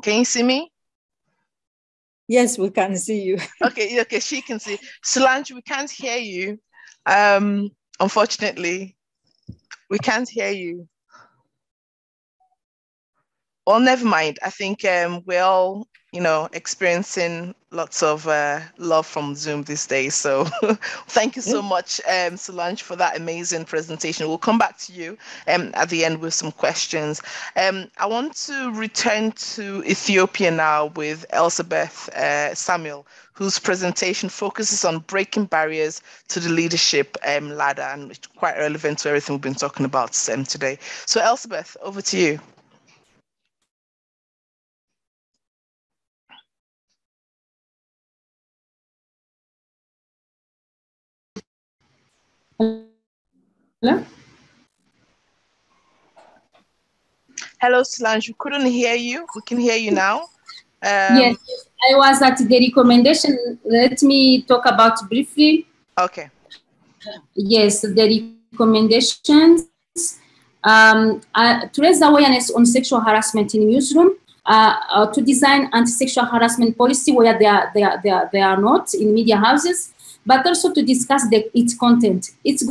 Can you see me? Yes, we can see you. Okay, she can see. Solange, we can't hear you. Unfortunately, we can't hear you. Well, never mind. I think we're all, experiencing lots of love from Zoom these days. So thank you so much, Solange, for that amazing presentation. We'll come back to you at the end with some questions. I want to return to Ethiopia now with Elsabet Samuel, whose presentation focuses on breaking barriers to the leadership ladder, and it's quite relevant to everything we've been talking about today. So Elsabet, over to you. Hello? Hello, Solange. We couldn't hear you. We can hear you now. Yes, I was at the recommendation. Let me talk about briefly. Okay. Yes, the recommendations to raise awareness on sexual harassment in newsroom, to design anti-sexual harassment policy where they are not in media houses, but also to discuss its content. It's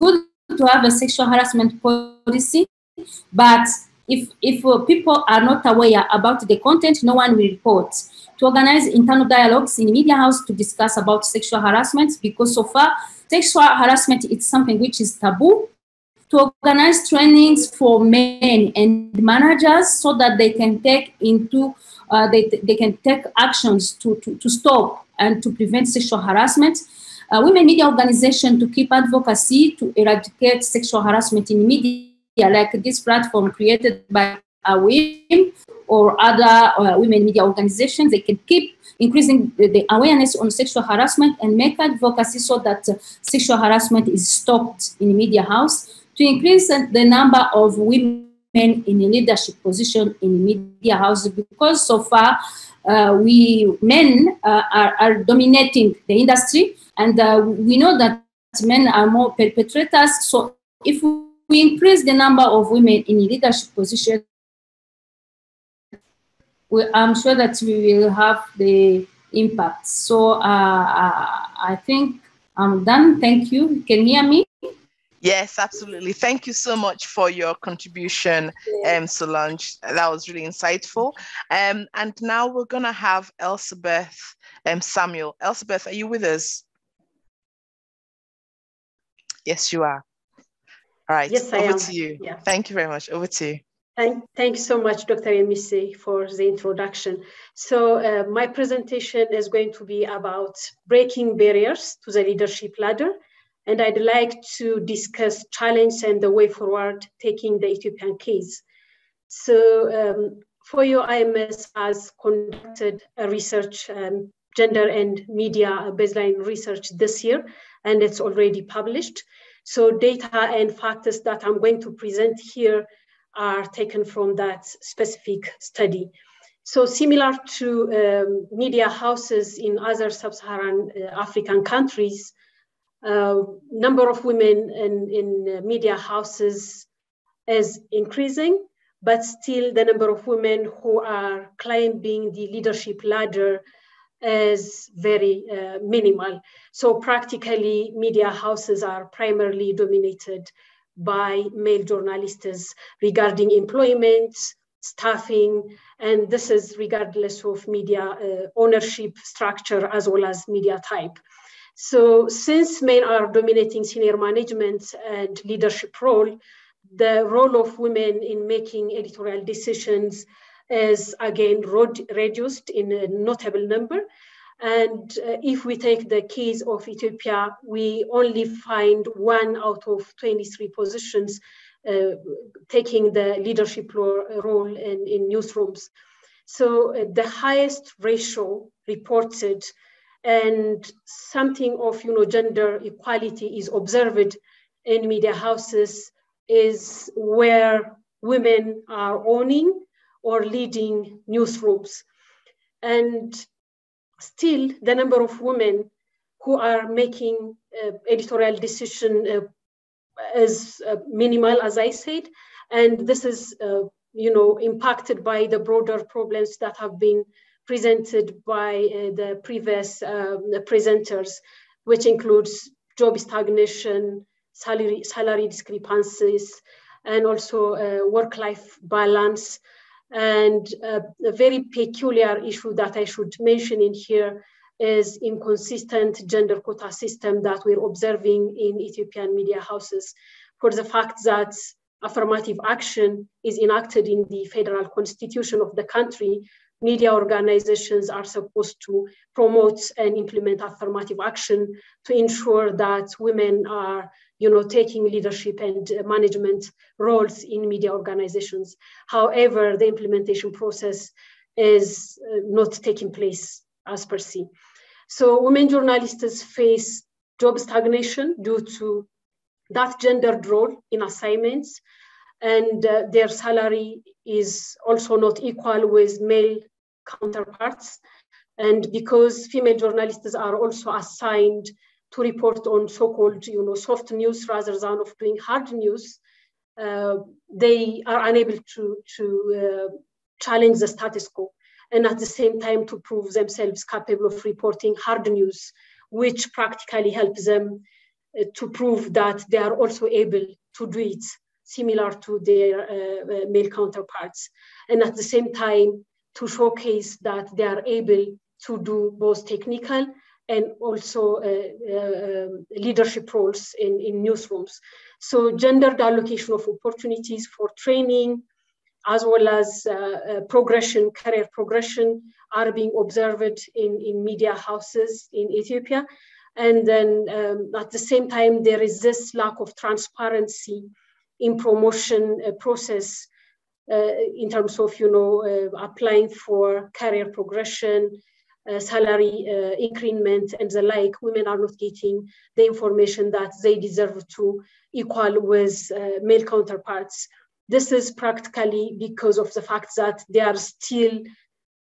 good to have a sexual harassment policy, but if people are not aware about the content, no one will report. To organize internal dialogues in media house to discuss about sexual harassment, because so far sexual harassment is something which is taboo. To organize trainings for men and managers so that they can take they can take actions to stop and to prevent sexual harassment. Women media organization to keep advocacy to eradicate sexual harassment in media, like this platform created by WIM or other women media organizations. They can keep increasing the awareness on sexual harassment and make advocacy so that sexual harassment is stopped in media house. To increase the number of women in a leadership position in media houses, because so far men are dominating the industry, and we know that men are more perpetrators. So if we increase the number of women in leadership positions, I'm sure that we will have the impact. So I think I'm done. Thank you. Can you hear me? Yes, absolutely. Thank you so much for your contribution, Solange. That was really insightful. And now we're going to have Elsabet Samuel. Elsabet, are you with us? Yes, you are. All right. Yes, I am. Over to you. Yeah. Thank you very much. Over to you. Thank you so much, Dr. Yemisi, for the introduction. So my presentation is going to be about breaking barriers to the leadership ladder. And I'd like to discuss challenge and the way forward, taking the Ethiopian case. So for your IMS has conducted a research, gender and media baseline research this year, and it's already published. So data and factors that I'm going to present here are taken from that specific study. So similar to media houses in other sub-Saharan African countries, number of women in media houses is increasing, but still the number of women who are climbing the leadership ladder is very minimal. So practically media houses are primarily dominated by male journalists regarding employment, staffing, and this is regardless of media ownership structure as well as media type. So since men are dominating senior management and leadership role, the role of women in making editorial decisions is again reduced in a notable number. And if we take the case of Ethiopia, we only find 1 out of 23 positions taking the leadership role in newsrooms. So the highest ratio reported and something of gender equality is observed in media houses is where women are owning or leading newsrooms. And still, the number of women who are making editorial decision is minimal, as I said, and this is impacted by the broader problems that have been presented by the previous presenters, which includes job stagnation, salary discrepancies, and also work-life balance. And a very peculiar issue that I should mention in here is inconsistent gender quota system that we're observing in Ethiopian media houses, for the fact that affirmative action is enacted in the federal constitution of the country. Media organizations are supposed to promote and implement affirmative action to ensure that women are taking leadership and management roles in media organizations. However, the implementation process is not taking place as per se. So women journalists face job stagnation due to that gendered role in assignments, and their salary is also not equal with male counterparts. And because female journalists are also assigned to report on so-called soft news rather than of doing hard news, they are unable to challenge the status quo, and at the same time to prove themselves capable of reporting hard news, which practically helps them to prove that they are also able to do it similar to their male counterparts, and at the same time to showcase that they are able to do both technical and also leadership roles in newsrooms. So gendered allocation of opportunities for training, as well as career progression are being observed in media houses in Ethiopia. And then at the same time, there is this lack of transparency in promotion process in terms of applying for career progression, salary increment, and the like. Women are not getting the information that they deserve to equal with male counterparts. This is practically because of the fact that they are still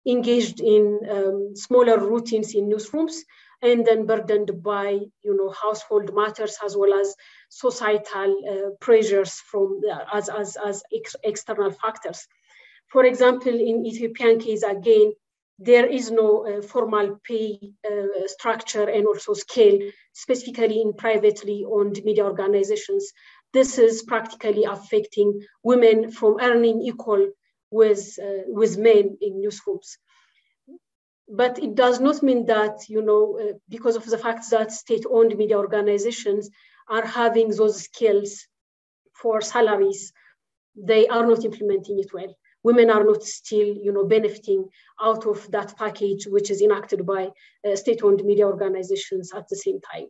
engaged in smaller routines in newsrooms, and then burdened by household matters as well as societal pressures from as external factors. For example, in Ethiopian case, again, there is no formal pay structure and also scale, specifically in privately owned media organizations. This is practically affecting women from earning equal with men in newsrooms. But it does not mean that, because of the fact that state-owned media organizations are having those skills for salaries, they are not implementing it well. Women are not still, benefiting out of that package, which is enacted by state-owned media organizations at the same time.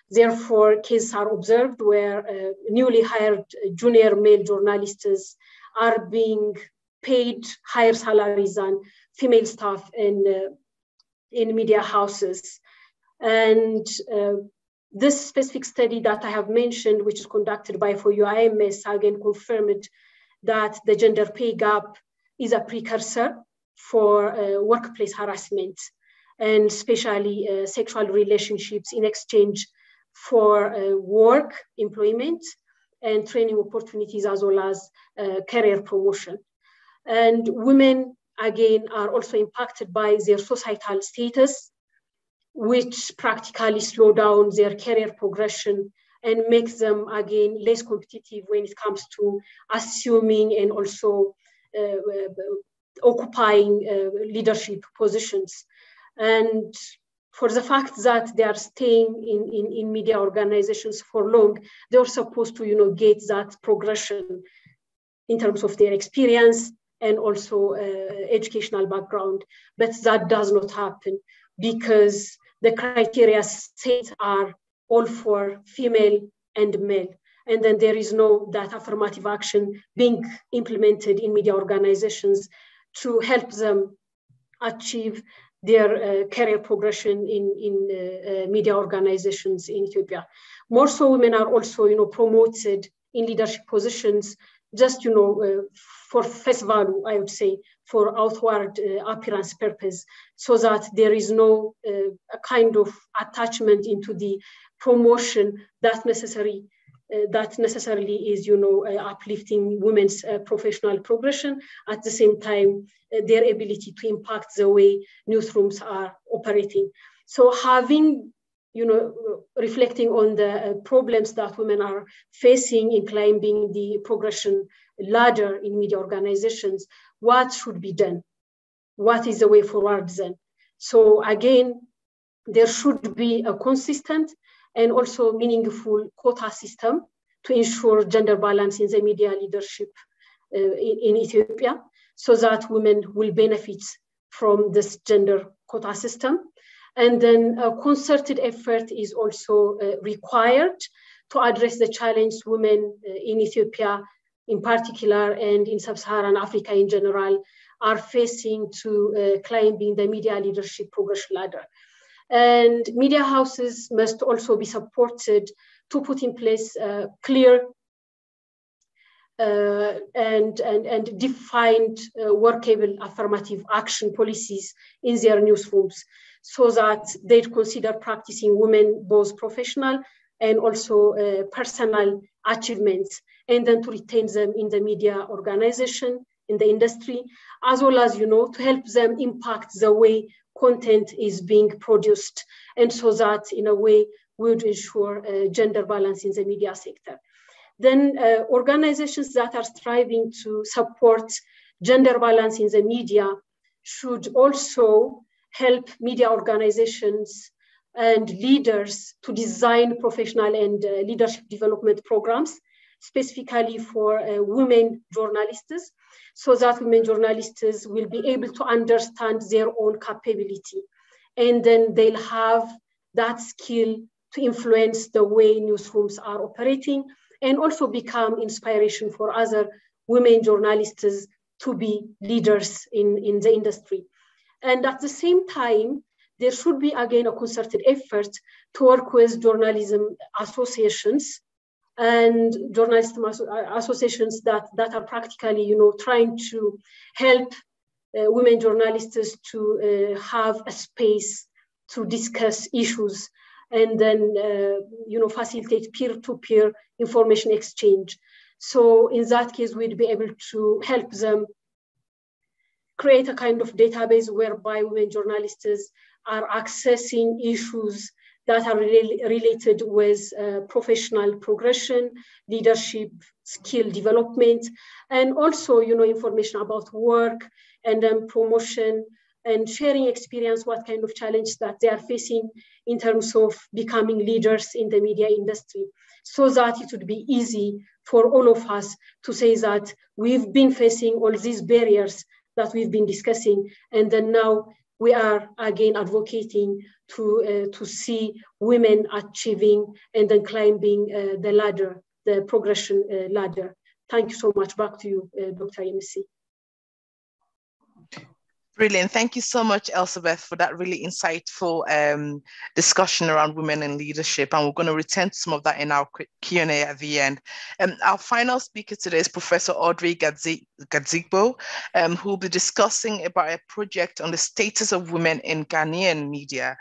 Therefore, cases are observed where newly hired junior male journalists are being paid higher salaries than female staff in media houses. And this specific study that I have mentioned, which is conducted by For You IMS, again confirmed that the gender pay gap is a precursor for workplace harassment, and especially sexual relationships in exchange for work, employment, and training opportunities, as well as career promotion. And women, again, are also impacted by their societal status, which practically slow down their career progression and makes them, again, less competitive when it comes to assuming and also occupying leadership positions. And for the fact that they are staying in media organizations for long, they're supposed to, get that progression in terms of their experience and also educational background, but that does not happen. because the criteria set are all for female and male. And then there is no that affirmative action being implemented in media organizations to help them achieve their career progression in media organizations in Ethiopia. More so, women are also, promoted in leadership positions, just, for face value, I would say, for outward appearance purpose, so that there is no a kind of attachment into the promotion that necessarily is, uplifting women's professional progression. At the same time, their ability to impact the way newsrooms are operating. So having, reflecting on the problems that women are facing in climbing the progression ladder in media organizations, what should be done? What is the way forward then? So again, there should be a consistent and also meaningful quota system to ensure gender balance in the media leadership in Ethiopia, so that women will benefit from this gender quota system. And then a concerted effort is also required to address the challenge women in Ethiopia in particular and in Sub-Saharan Africa in general are facing to climbing the media leadership progression ladder. And media houses must also be supported to put in place clear and defined workable affirmative action policies in their newsrooms, so that they consider practicing women both professional and also personal achievements, and then to retain them in the media organization, in the industry, as well as, to help them impact the way content is being produced, and so that in a way would ensure gender balance in the media sector. Then organizations that are striving to support gender balance in the media should also help media organizations and leaders to design professional and leadership development programs, specifically for women journalists, so that women journalists will be able to understand their own capability. And then they'll have that skill to influence the way newsrooms are operating, and also become inspiration for other women journalists to be leaders in the industry. And at the same time, there should be, again, a concerted effort to work with journalism associations and journalism associations that are practically, trying to help women journalists to have a space to discuss issues, and then facilitate peer-to-peer information exchange. So in that case, we'd be able to help them create a kind of database whereby women journalists are accessing issues that are related with professional progression, leadership, skill development, and also, information about work, and then promotion, and sharing experience, what kind of challenge that they are facing in terms of becoming leaders in the media industry, so that it would be easy for all of us to say that we've been facing all these barriers that we've been discussing, and then now we are again advocating to see women achieving and then climbing the ladder, the progression ladder. Thank you so much. Back to you, Dr. Yemisi. Brilliant. Thank you so much, Elsabet, for that really insightful discussion around women in leadership. And we're going to return to some of that in our Q&A at the end. Our final speaker today is Professor Audrey Gadzigbo, who will be discussing about a project on the status of women in Ghanaian media,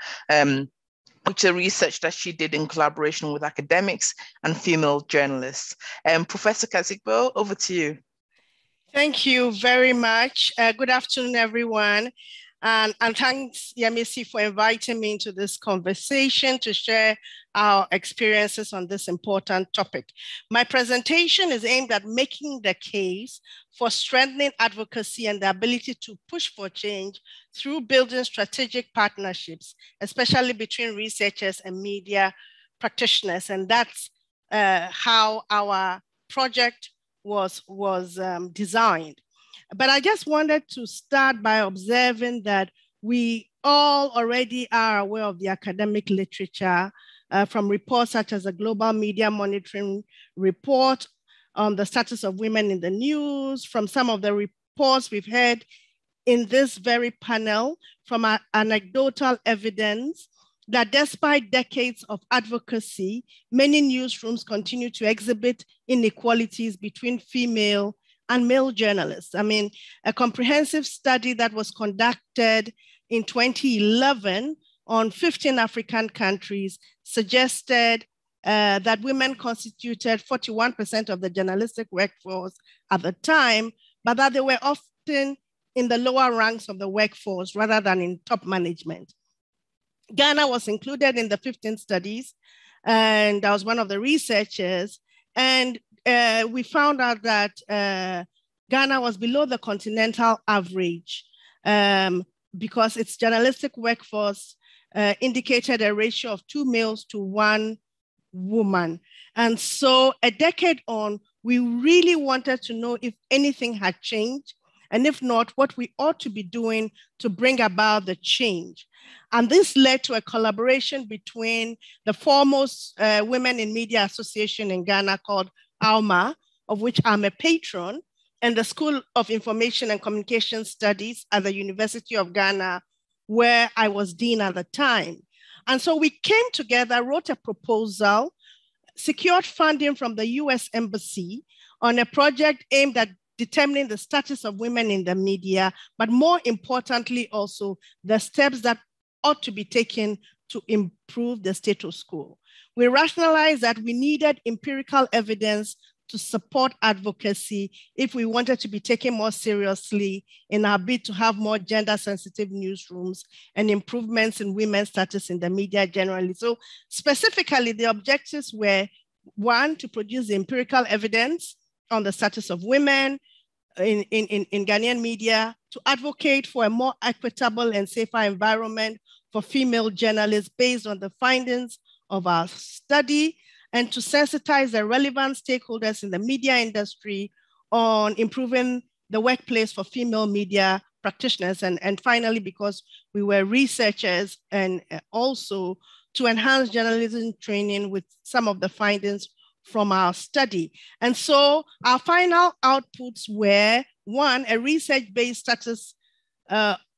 which is a research that she did in collaboration with academics and female journalists. Professor Gadzigbo, over to you. Thank you very much. Good afternoon, everyone. And thanks, Yemisi, for inviting me into this conversation to share our experiences on this important topic. My presentation is aimed at making the case for strengthening advocacy and the ability to push for change through building strategic partnerships, especially between researchers and media practitioners. And that's how our project was designed. But I just wanted to start by observing that we all already are aware of the academic literature from reports such as the Global Media Monitoring Report on the status of women in the news, from some of the reports we've heard in this very panel, from anecdotal evidence that despite decades of advocacy, many newsrooms continue to exhibit inequalities between female and male journalists. I mean, a comprehensive study that was conducted in 2011 on 15 African countries suggested that women constituted 41% of the journalistic workforce at the time, but that they were often in the lower ranks of the workforce rather than in top management. Ghana was included in the 15 studies, and I was one of the researchers, and we found out that Ghana was below the continental average because its journalistic workforce indicated a ratio of 2 males to 1 woman. And so a decade on, we really wanted to know if anything had changed, and if not, what we ought to be doing to bring about the change. And this led to a collaboration between the foremost Women in Media Association in Ghana called ALMA, of which I'm a patron, and the School of Information and Communication Studies at the University of Ghana, where I was dean at the time. And so we came together, wrote a proposal, secured funding from the US Embassy on a project aimed at determining the status of women in the media, but more importantly also the steps that ought to be taken to improve the status quo. We rationalized that we needed empirical evidence to support advocacy if we wanted to be taken more seriously in our bid to have more gender-sensitive newsrooms and improvements in women's status in the media generally. So specifically, the objectives were, 1, to produce empirical evidence on the status of women in Ghanaian media, to advocate for a more equitable and safer environment for female journalists based on the findings of our study, and to sensitize the relevant stakeholders in the media industry on improving the workplace for female media practitioners. And finally, because we were researchers, and also to enhance journalism training with some of the findings from our study. And so our final outputs were, 1, a research-based status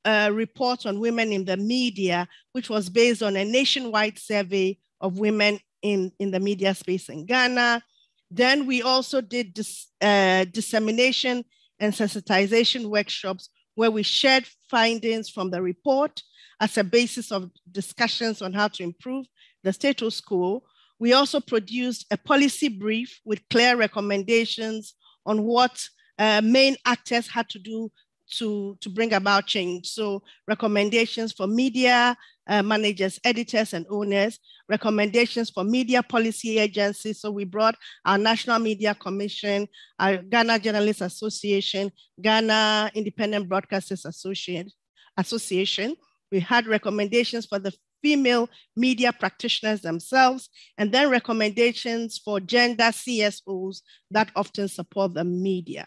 report on women in the media, which was based on a nationwide survey of women in the media space in Ghana. Then we also did dissemination and sensitization workshops where we shared findings from the report as a basis of discussions on how to improve the status quo. We also produced a policy brief with clear recommendations on what main actors had to do to bring about change. So recommendations for media managers, editors, and owners, recommendations for media policy agencies. So we brought our National Media Commission, our Ghana Journalists Association, Ghana Independent Broadcasters Association. We had recommendations for the female media practitioners themselves, and then recommendations for gender CSOs that often support the media.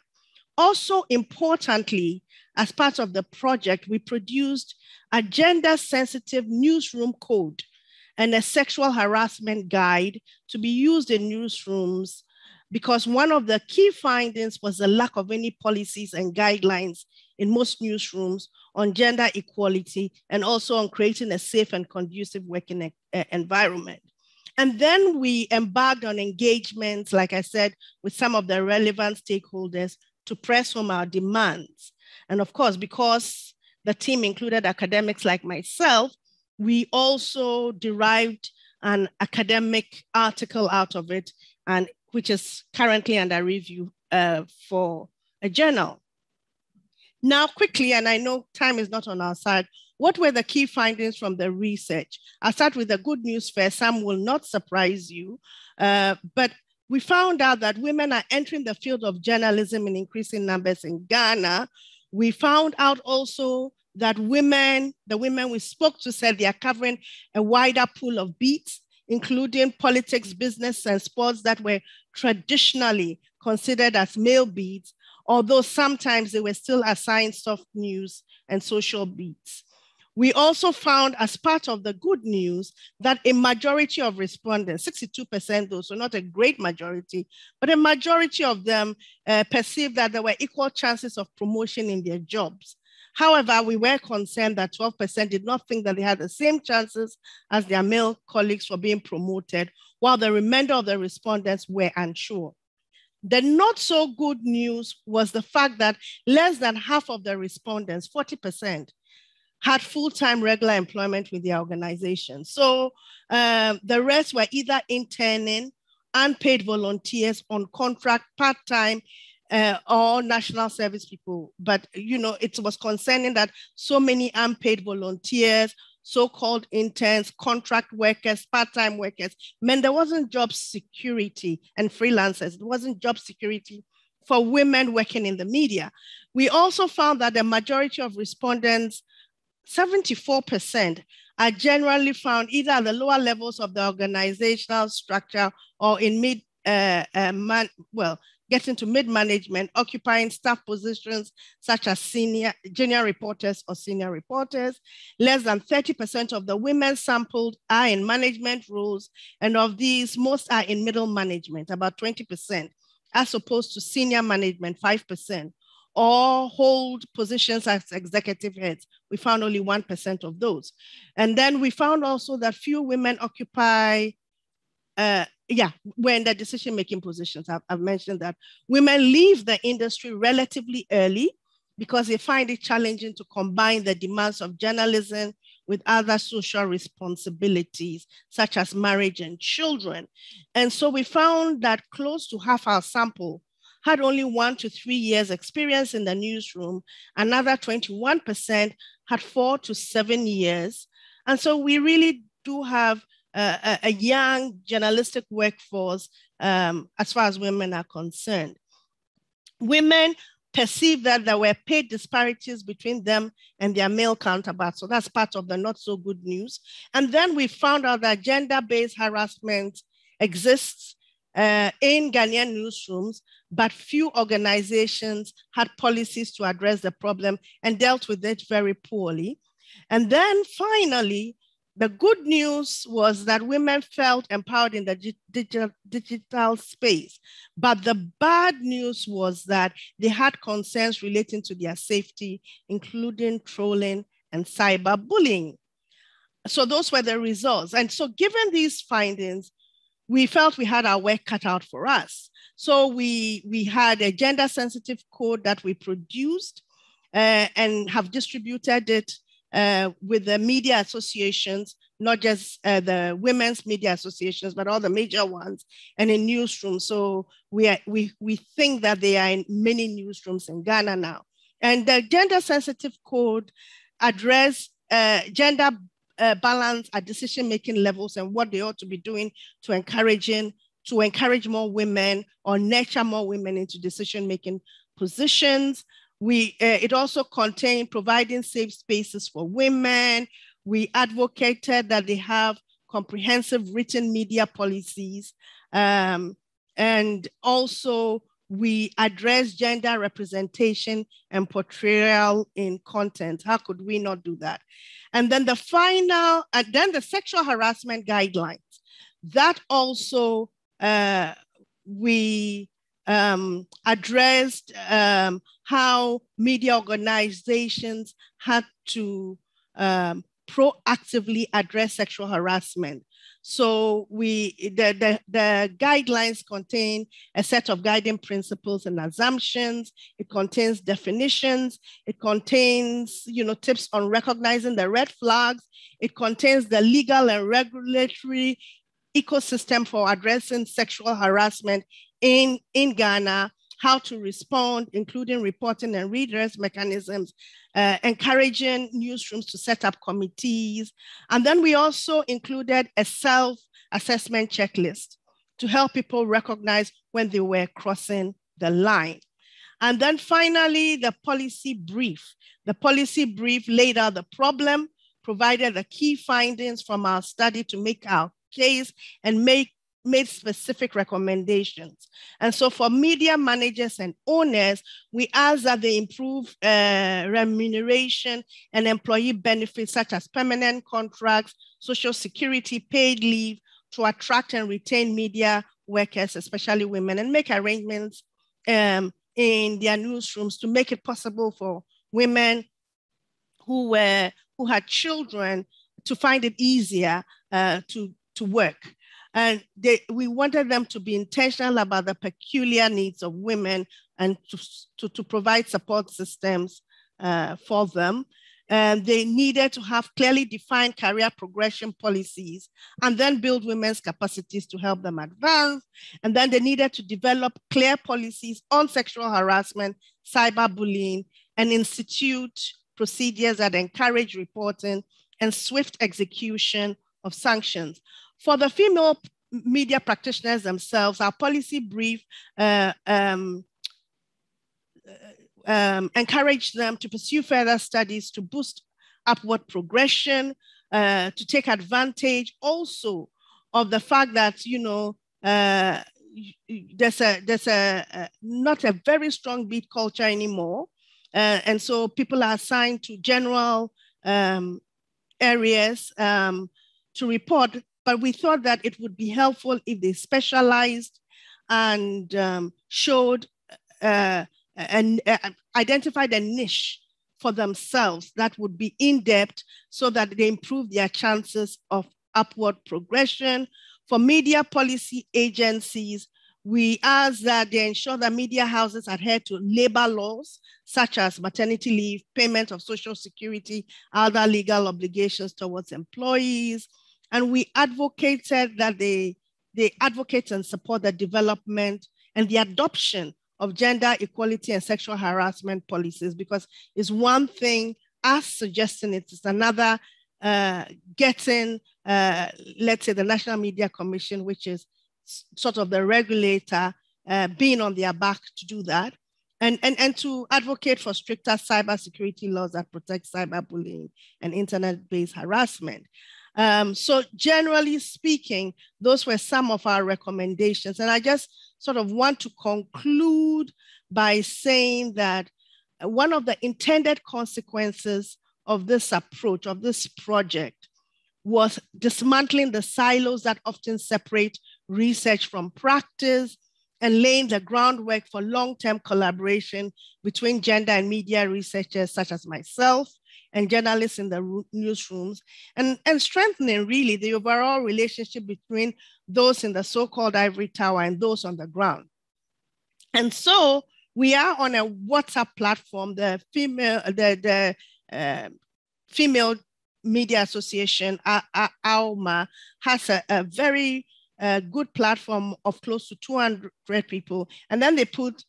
Also importantly, as part of the project, we produced a gender-sensitive newsroom code and a sexual harassment guide to be used in newsrooms, because one of the key findings was the lack of any policies and guidelines in most newsrooms on gender equality, and also on creating a safe and conducive working environment. And then we embarked on engagements, like I said, with some of the relevant stakeholders to press home our demands. And of course, because the team included academics like myself, we also derived an academic article out of it, and which is currently under review for a journal. Now, quickly, and I know time is not on our side, what were the key findings from the research? I'll start with the good news first. Some will not surprise you, but we found out that women are entering the field of journalism in increasing numbers in Ghana. We found out also that the women we spoke to said they are covering a wider pool of beats, including politics, business, and sports that were traditionally considered as male beats, although sometimes they were still assigned soft news and social beats. We also found, as part of the good news, that a majority of respondents, 62% though, so not a great majority, but a majority of them perceived that there were equal chances of promotion in their jobs. However, we were concerned that 12% did not think that they had the same chances as their male colleagues for being promoted, while the remainder of the respondents were unsure. The not so good news was the fact that less than half of the respondents, 40%, had full-time regular employment with their organization. So the rest were either interning, unpaid volunteers on contract, part-time, or national service people. But it was concerning that so many unpaid volunteers, so-called interns, contract workers, part-time workers, meant there wasn't job security, and freelancers, there wasn't job security for women working in the media. We also found that the majority of respondents, 74%, are generally found either at the lower levels of the organizational structure or in getting to mid-management, occupying staff positions such as junior reporters or senior reporters. Less than 30% of the women sampled are in management roles, and of these, most are in middle management, about 20%, as opposed to senior management, 5%. Or hold positions as executive heads. We found only 1% of those. And then we found also that few women occupy, were in the decision-making positions. I've mentioned that. Women leave the industry relatively early because they find it challenging to combine the demands of journalism with other social responsibilities, such as marriage and children. And so we found that close to half our sample had only 1 to 3 years experience in the newsroom. Another 21% had 4 to 7 years. And so we really do have a young journalistic workforce as far as women are concerned. Women perceive that there were paid disparities between them and their male counterparts. So that's part of the not so good news. And then we found out that gender-based harassment exists in Ghanaian newsrooms, but few organizations had policies to address the problem and dealt with it very poorly. And then finally, the good news was that women felt empowered in the digital space. But the bad news was that they had concerns relating to their safety, including trolling and cyberbullying. So those were the results. And so given these findings, we felt we had our work cut out for us. So we had a gender-sensitive code that we produced and have distributed it with the media associations, not just the women's media associations, but all the major ones, and in newsrooms. So we think that they are in many newsrooms in Ghana now. And the gender-sensitive code address gender balance at decision-making levels and what they ought to be doing to encourage more women or nurture more women into decision-making positions. It also contained providing safe spaces for women. We advocated that they have comprehensive written media policies. And also we address gender representation and portrayal in content. How could we not do that? And then the sexual harassment guidelines. That also we addressed how media organizations had to proactively address sexual harassment. So the guidelines contain a set of guiding principles and assumptions. It contains definitions. It contains, tips on recognizing the red flags. It contains the legal and regulatory ecosystem for addressing sexual harassment in Ghana, how to respond, including reporting and redress mechanisms, encouraging newsrooms to set up committees. And then we also included a self-assessment checklist to help people recognize when they were crossing the line. And then finally, the policy brief. The policy brief laid out the problem, provided the key findings from our study to make our case, and made made specific recommendations. And so for media managers and owners, we ask that they improve remuneration and employee benefits such as permanent contracts, social security, paid leave to attract and retain media workers, especially women, and make arrangements in their newsrooms to make it possible for women who had children to find it easier to work. And we wanted them to be intentional about the peculiar needs of women and to provide support systems for them. And they needed to have clearly defined career progression policies and then build women's capacities to help them advance. And then they needed to develop clear policies on sexual harassment, cyberbullying, and institute procedures that encourage reporting and swift execution of sanctions. For the female media practitioners themselves, our policy brief encouraged them to pursue further studies to boost upward progression, to take advantage also of the fact that, you know, there's not a very strong beat culture anymore. And so people are assigned to general areas to report, but we thought that it would be helpful if they specialized and showed and identified a niche for themselves that would be in-depth so that they improve their chances of upward progression. For media policy agencies, we ask that they ensure that media houses adhere to labor laws, such as maternity leave, payment of social security, other legal obligations towards employees. And we advocated that they advocate and support the development and the adoption of gender equality and sexual harassment policies, because it's one thing us suggesting it, is another getting, let's say, the National Media Commission, which is sort of the regulator, being on their back to do that, and to advocate for stricter cybersecurity laws that protect cyberbullying and internet-based harassment. So generally speaking, those were some of our recommendations. And I just sort of want to conclude by saying that one of the intended consequences of this approach, of this project, was dismantling the silos that often separate research from practice and laying the groundwork for long-term collaboration between gender and media researchers such as myself and journalists in the newsrooms, and strengthening really the overall relationship between those in the so-called ivory tower and those on the ground. And so we are on a WhatsApp platform. The Female Media Association, ALMA, has a very good platform of close to 200 people. And then they put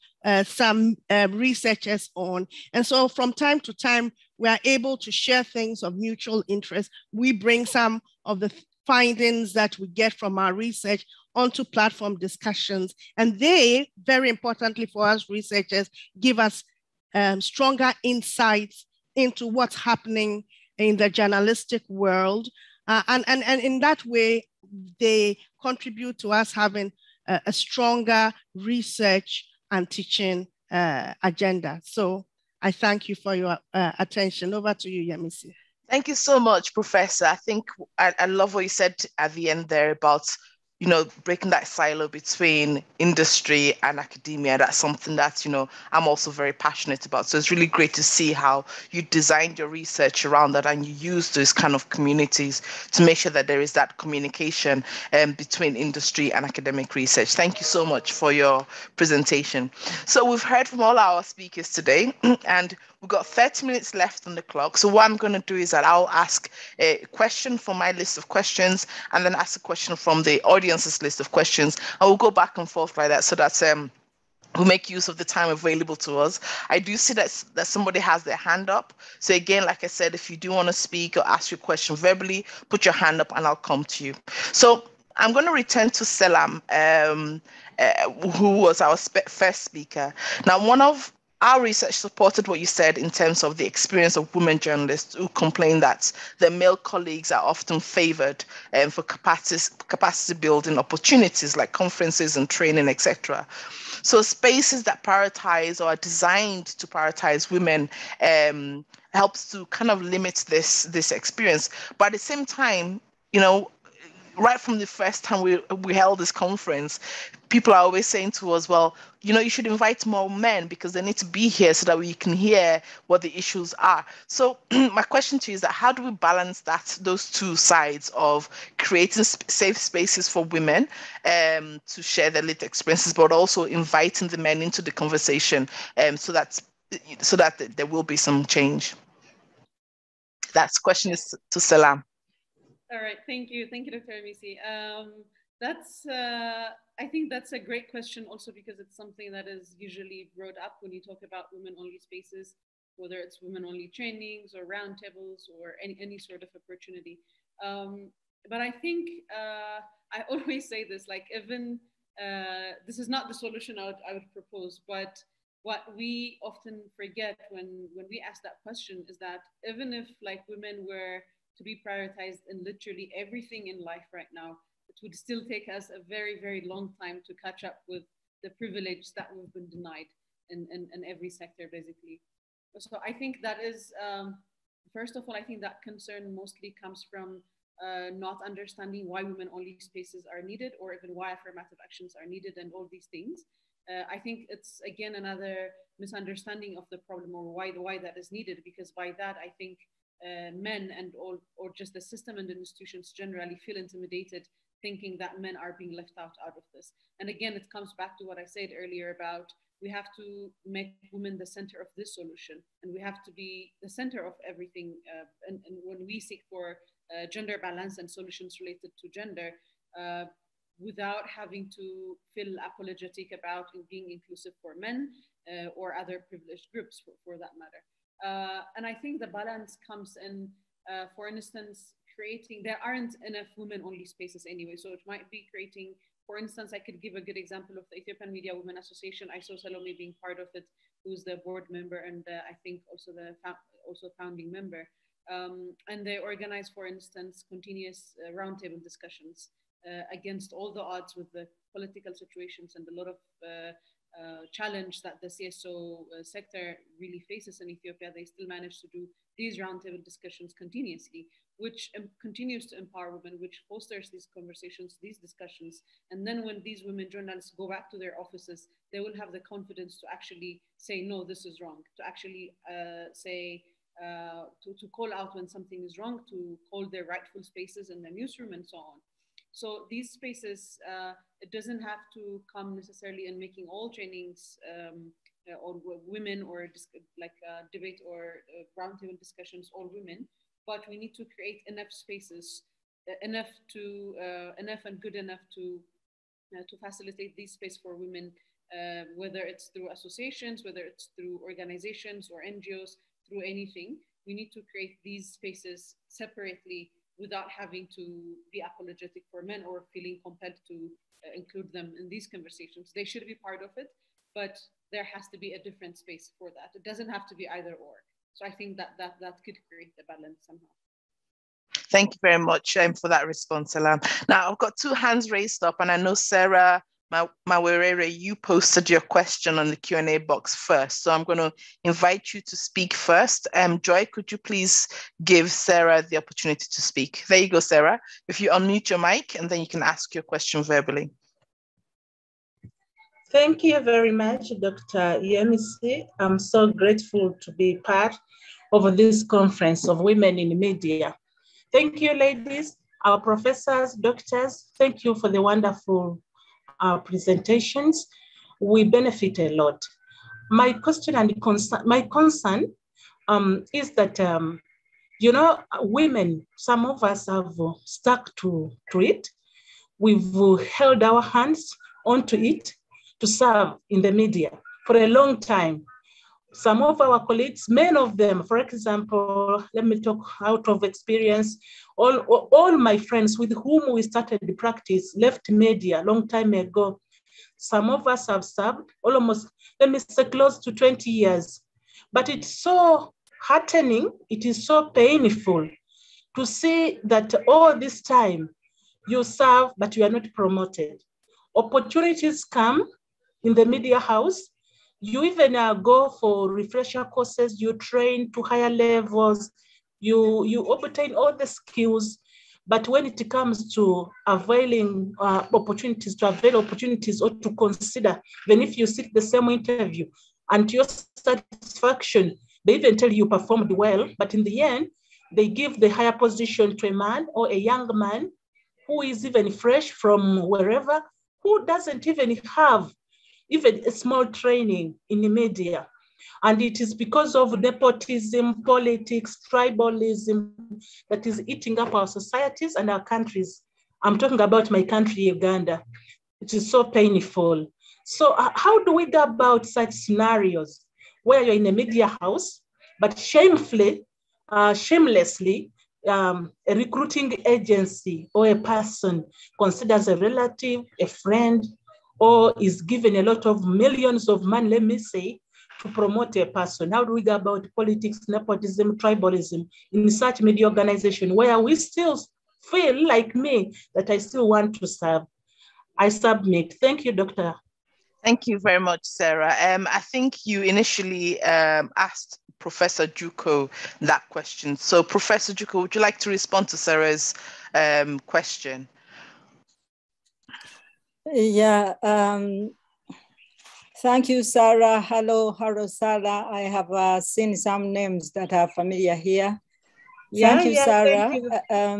some researchers on. And so from time to time, we are able to share things of mutual interest. We bring some of the findings that we get from our research onto platform discussions. And they, very importantly for us researchers, give us stronger insights into what's happening in the journalistic world. And in that way, they contribute to us having a stronger research and teaching agenda. So I thank you for your attention. Over to you, Yemisi. Thank you so much, Professor. I think I love what you said at the end there about, you know, breaking that silo between industry and academia. That's something that, you know, I'm also very passionate about. So it's really great to see how you designed your research around that and you use those kind of communities to make sure that there is that communication between industry and academic research. Thank you so much for your presentation. So we've heard from all our speakers today, and we've got 30 minutes left on the clock. So what I'm going to do is that I'll ask a question from my list of questions and then ask a question from the audience's list of questions. And we'll go back and forth like that so that we'll make use of the time available to us. I do see that somebody has their hand up. So again, like I said, if you do want to speak or ask your question verbally, put your hand up and I'll come to you. So I'm going to return to Selam, who was our first speaker. Now, one of our research supported what you said in terms of the experience of women journalists who complain that their male colleagues are often favored for capacity building opportunities like conferences and training, etc. So spaces that prioritize or are designed to prioritize women helps to kind of limit this experience. But at the same time, right from the first time we held this conference, people are always saying to us, well, you should invite more men because they need to be here so that we can hear what the issues are. So my question to you is that how do we balance those two sides of creating safe spaces for women to share their lived experiences, but also inviting the men into the conversation so that there will be some change? That question is to Selam. All right, thank you, Dr. Yemisi. I think that's a great question also because it's something that is usually brought up when you talk about women-only spaces, whether it's women-only trainings or roundtables or any sort of opportunity. But I think I always say this, like even this is not the solution I would propose, but what we often forget when we ask that question is that even if like women were to be prioritized in literally everything in life right now, it would still take us a very, very long time to catch up with the privilege that we've been denied in every sector, basically. So I think that is, first of all, I think that concern mostly comes from not understanding why women-only spaces are needed or even why affirmative actions are needed and all these things. I think it's, again, another misunderstanding of the problem or why that is needed, because by that, I think men and or just the system and institutions generally feel intimidated, thinking that men are being left out of this. And again, it comes back to what I said earlier about we have to make women the center of this solution, and we have to be the center of everything. And when we seek for gender balance and solutions related to gender, without having to feel apologetic about being inclusive for men or other privileged groups for that matter. And I think the balance comes in, for instance, there aren't enough women-only spaces anyway. So it might be creating, for instance, I could give a good example of the Ethiopian Media Women Association. I saw Salome being part of it, who's the board member and I think also also founding member. And they organize, for instance, continuous roundtable discussions against all the odds with the political situations and a lot of challenge that the CSO sector really faces in Ethiopia. They still manage to do these roundtable discussions continuously, which continues to empower women, which fosters these conversations, these discussions. And then when these women journalists go back to their offices, they will have the confidence to actually say, no, this is wrong, to actually say, to call out when something is wrong, to hold their rightful spaces in the newsroom and so on. So these spaces, it doesn't have to come necessarily in making all trainings on women or debate or roundtable discussions all women, but we need to create enough spaces, enough and good enough to facilitate this space for women, whether it's through associations, whether it's through organizations or NGOs, through anything. We need to create these spaces separately without having to be apologetic for men or feeling compelled to include them in these conversations. They should be part of it, but there has to be a different space for that. It doesn't have to be either or. So I think that could create the balance somehow. Thank you very much for that response, Selam. Now, I've got two hands raised up, and I know Sarah Mawerere, you posted your question on the Q&A box first. So I'm going to invite you to speak first. Joy, could you please give Sarah the opportunity to speak? There you go, Sarah. If you unmute your mic, and then you can ask your question verbally. Thank you very much, Dr. Yemisi. I'm so grateful to be part of this conference of women in media. Thank you, ladies, our professors, doctors. Thank you for the wonderful presentations. We benefit a lot. My question and my concern is that, women, some of us have stuck to it. We've held our hands onto it to serve in the media for a long time. Some of our colleagues, many of them, for example, let me talk out of experience, all my friends with whom we started the practice left media a long time ago. Some of us have served almost, let me say, close to 20 years. But it's so heartening, it is so painful to see that all this time you serve, but you are not promoted. Opportunities come in the media house. You even go for refresher courses, you train to higher levels, you obtain all the skills. But when it comes to availing opportunities, to avail opportunities or to consider, even if you sit the same interview and to your satisfaction, they even tell you performed well, but in the end, they give the higher position to a man or a young man who is even fresh from wherever, who doesn't even have even a small training in the media. And it is because of nepotism, politics, tribalism that is eating up our societies and our countries. I'm talking about my country, Uganda. It is so painful. So how do we go about such scenarios where you're in a media house, but shamelessly, a recruiting agency or a person considers a relative, a friend, or is given a lot of millions of money, let me say, to promote a person? How do we go about politics, nepotism, tribalism in such media organization where we still feel like me that I still want to serve? I submit. Thank you, Doctor. Thank you very much, Sarah. I think you initially asked Professor Jjuuko that question. So Professor Jjuuko, would you like to respond to Sarah's question? Yeah, thank you, Sarah. Hello, Sarah. I have seen some names that are familiar here. Thank you, Sarah. Thank you.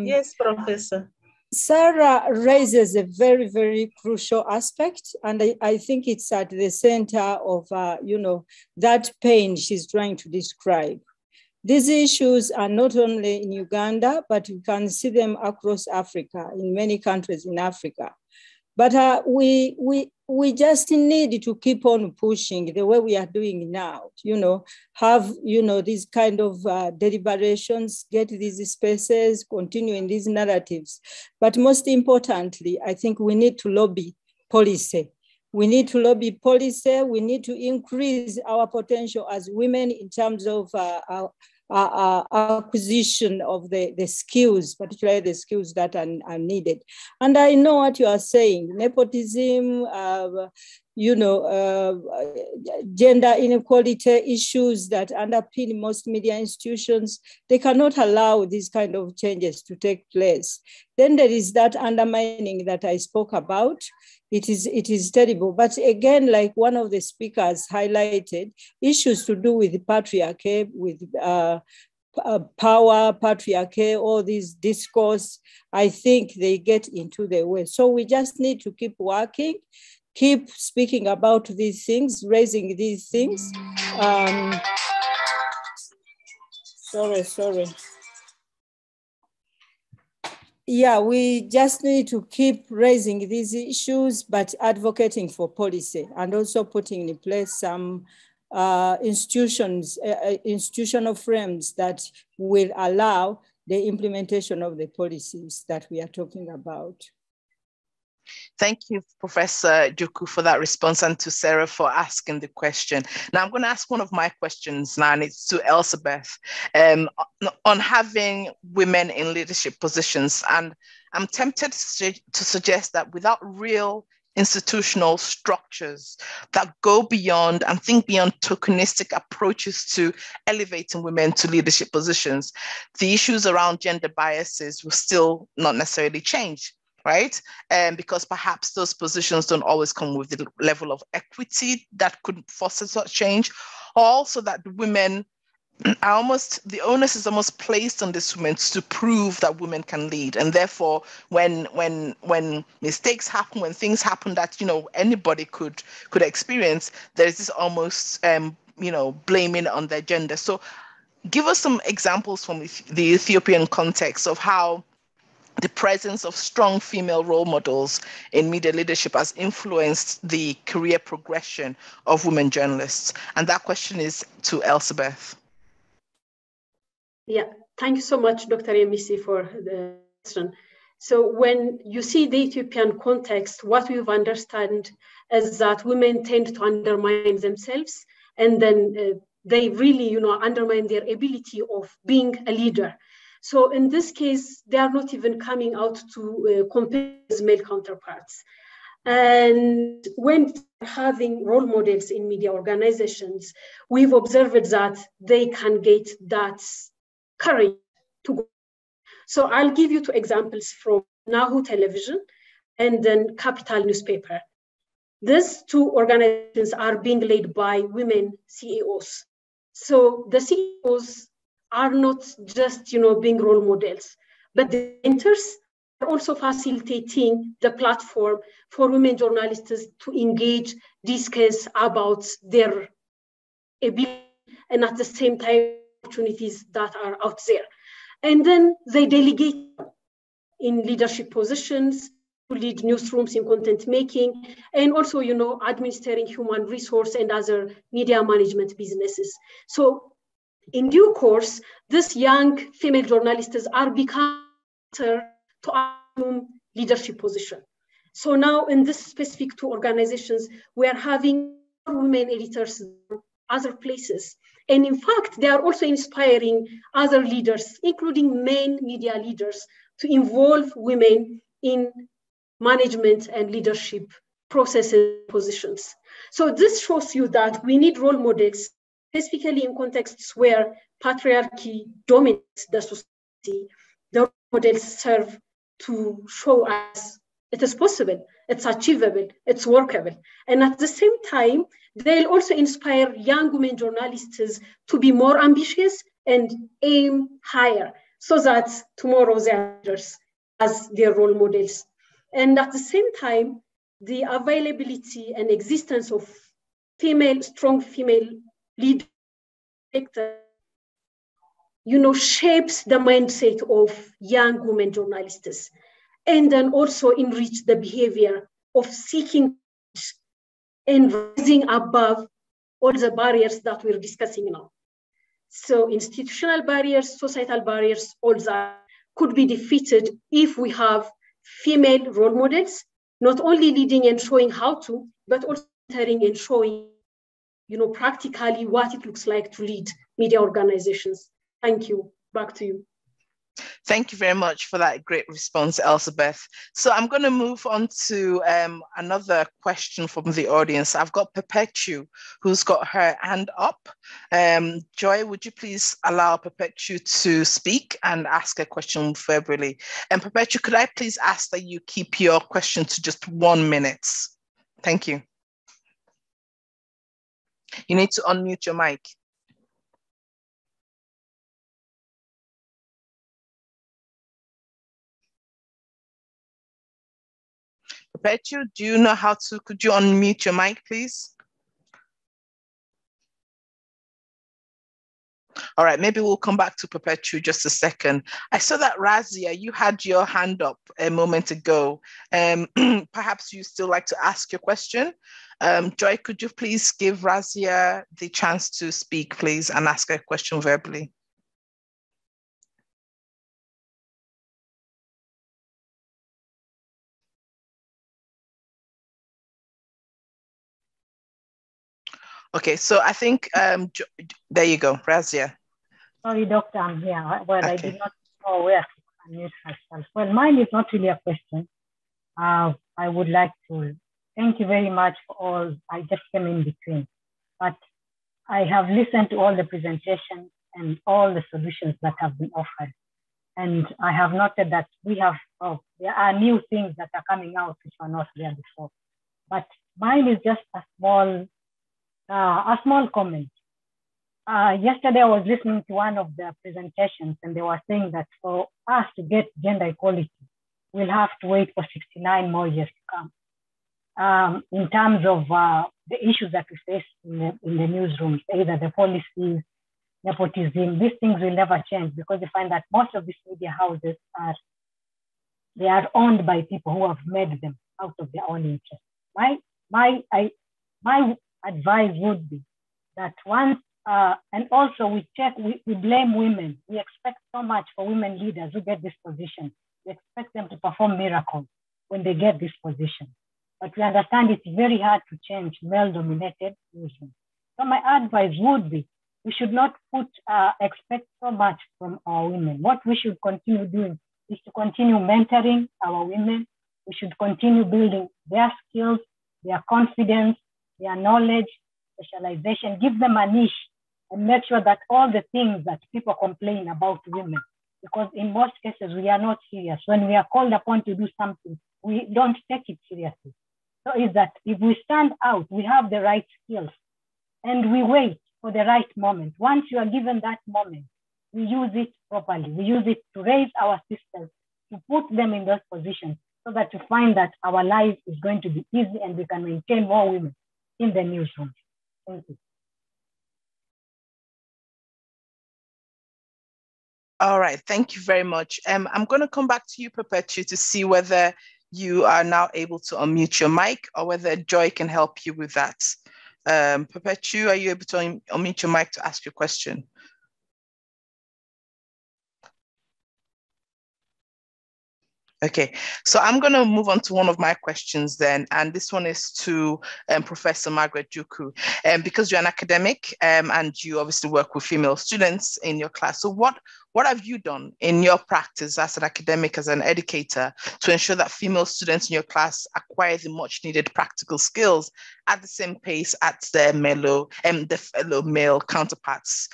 Yes, Professor. Sarah raises a very, very crucial aspect, and I think it's at the center of, that pain she's trying to describe. These issues are not only in Uganda, but you can see them across Africa, in many countries in Africa. But we just need to keep on pushing the way we are doing now, have, these kind of deliberations, get these spaces, continue in these narratives. But most importantly, I think we need to lobby policy. We need to lobby policy. We need to increase our potential as women in terms of acquisition of the skills, particularly the skills that are needed. And I know what you are saying, nepotism, gender inequality issues that underpin most media institutions, they cannot allow these kind of changes to take place. Then there is that undermining that I spoke about. It is terrible. But again, like one of the speakers highlighted, issues to do with patriarchy, with power, patriarchy, all these discourse, I think they get into the way. So we just need to keep working, keep speaking about these things, raising these things. Sorry. Yeah, we just need to keep raising these issues, but advocating for policy and also putting in place some institutional frames that will allow the implementation of the policies that we are talking about. Thank you, Professor Jjuuko, for that response, and to Sarah for asking the question. Now I'm going to ask one of my questions now, and it's to Elsabet, on having women in leadership positions. And I'm tempted to suggest that without real institutional structures that go beyond and think beyond tokenistic approaches to elevating women to leadership positions, the issues around gender biases will still not necessarily change. Right? Because perhaps those positions don't always come with the level of equity that could foster such change, or also that women are the onus is almost placed on these women to prove that women can lead. And therefore, when mistakes happen, when things happen that, anybody could experience, there's this almost, blaming on their gender. So give us some examples from the Ethiopian context of how the presence of strong female role models in media leadership has influenced the career progression of women journalists. And that question is to Elsabet. Yeah, thank you so much, Dr. Yemisi, for the question. So when you see the Ethiopian context, what we've understood is that women tend to undermine themselves, and then they really, undermine their ability of being a leader. So in this case, they are not even coming out to compare with male counterparts. And when having role models in media organizations, we've observed that they can get that courage to go. So I'll give you two examples from Nahu Television and then Capital Newspaper. These two organizations are being led by women CEOs. So the CEOs are not just, being role models, but the mentors are also facilitating the platform for women journalists to engage, discuss about their ability, and at the same time, opportunities that are out there. And then they delegate in leadership positions to lead newsrooms in content making, and also, administering human resource and other media management businesses. So in due course, these young female journalists are becoming to assume leadership position. So now in this specific two organizations, we are having women editors in other places. And in fact, they are also inspiring other leaders, including main media leaders, to involve women in management and leadership processes, positions. So this shows you that we need role models, specifically in contexts where patriarchy dominates the society. The role models serve to show us it is possible, it's achievable, it's workable. And at the same time, they'll also inspire young women journalists to be more ambitious and aim higher so that tomorrow they are leaders as their role models. And at the same time, the availability and existence of strong female leaders, shapes the mindset of young women journalists, and then also enrich the behavior of seeking and rising above all the barriers that we're discussing now. So institutional barriers, societal barriers, all that could be defeated if we have female role models, not only leading and showing how to, but also entering and showing, practically what it looks like to lead media organizations. Thank you. Back to you. Thank you very much for that great response, Elsabet. So I'm going to move on to another question from the audience. I've got Perpetu, who's got her hand up. Joy, would you please allow Perpetu to speak and ask a question verbally? And Perpetu, could I please ask that you keep your question to just 1 minute? Thank you. You need to unmute your mic. Perpetu, do you know how to, could you unmute your mic, please? All right, maybe we'll come back to Perpetu just a second. I saw that Razia, you had your hand up a moment ago. Perhaps you still like to ask your question. Joy, could you please give Razia the chance to speak, please, and ask a question verbally? Okay, so I think, there you go, Razia. Sorry, Doctor, I'm here. Well, Okay. I did not know where to unmute myself. Well, mine is not really a question. I would like to thank you very much for all. I just came in between, but I have listened to all the presentations and all the solutions that have been offered. And I have noted that there are new things that are coming out which were not there before. But mine is just a small comment. Yesterday, I was listening to one of the presentations, and they were saying that for us to get gender equality, we'll have to wait for 69 more years to come. In terms of the issues that we face in the newsrooms, either the policies, nepotism, these things will never change because you find that most of these media houses are owned by people who have made them out of their own interest. My advice would be that once, and also we blame women. We expect so much for women leaders who get this position. we expect them to perform miracles when they get this position. But we understand it's very hard to change male-dominated newsrooms. So my advice would be, we should not expect so much from our women. What we should continue doing is to continue mentoring our women. We should continue building their skills, their confidence, their knowledge, specialization, give them a niche, and make sure that all the things that people complain about women, because in most cases we are not serious. When we are called upon to do something, we don't take it seriously. So is that if we stand out, we have the right skills, and we wait for the right moment. Once you are given that moment, we use it properly. We use it to raise our sisters, to put them in those positions, so that you find that our life is going to be easy and we can maintain more women in the newsroom. Thank you. All right, thank you very much. I'm going to come back to you, Perpetua, to see whether you are now able to unmute your mic or whether Joy can help you with that. Perpetua, are you able to unmute your mic to ask your question? Okay, so I'm going to move on to one of my questions then, and this one is to Professor Margaret Jjuuko, because you're an academic and you obviously work with female students in your class. So what have you done in your practice as an academic, as an educator, to ensure that female students in your class acquire the much needed practical skills at the same pace as their fellow male counterparts,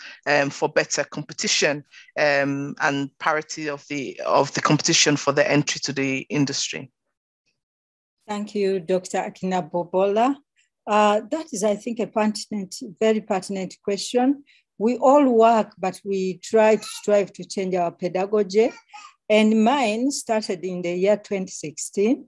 for better competition and parity of the competition for the entry to the industry? Thank you, Dr. Akinbobola. That is, I think, a very pertinent question. We all work, but we try to strive to change our pedagogy. And mine started in the year 2016.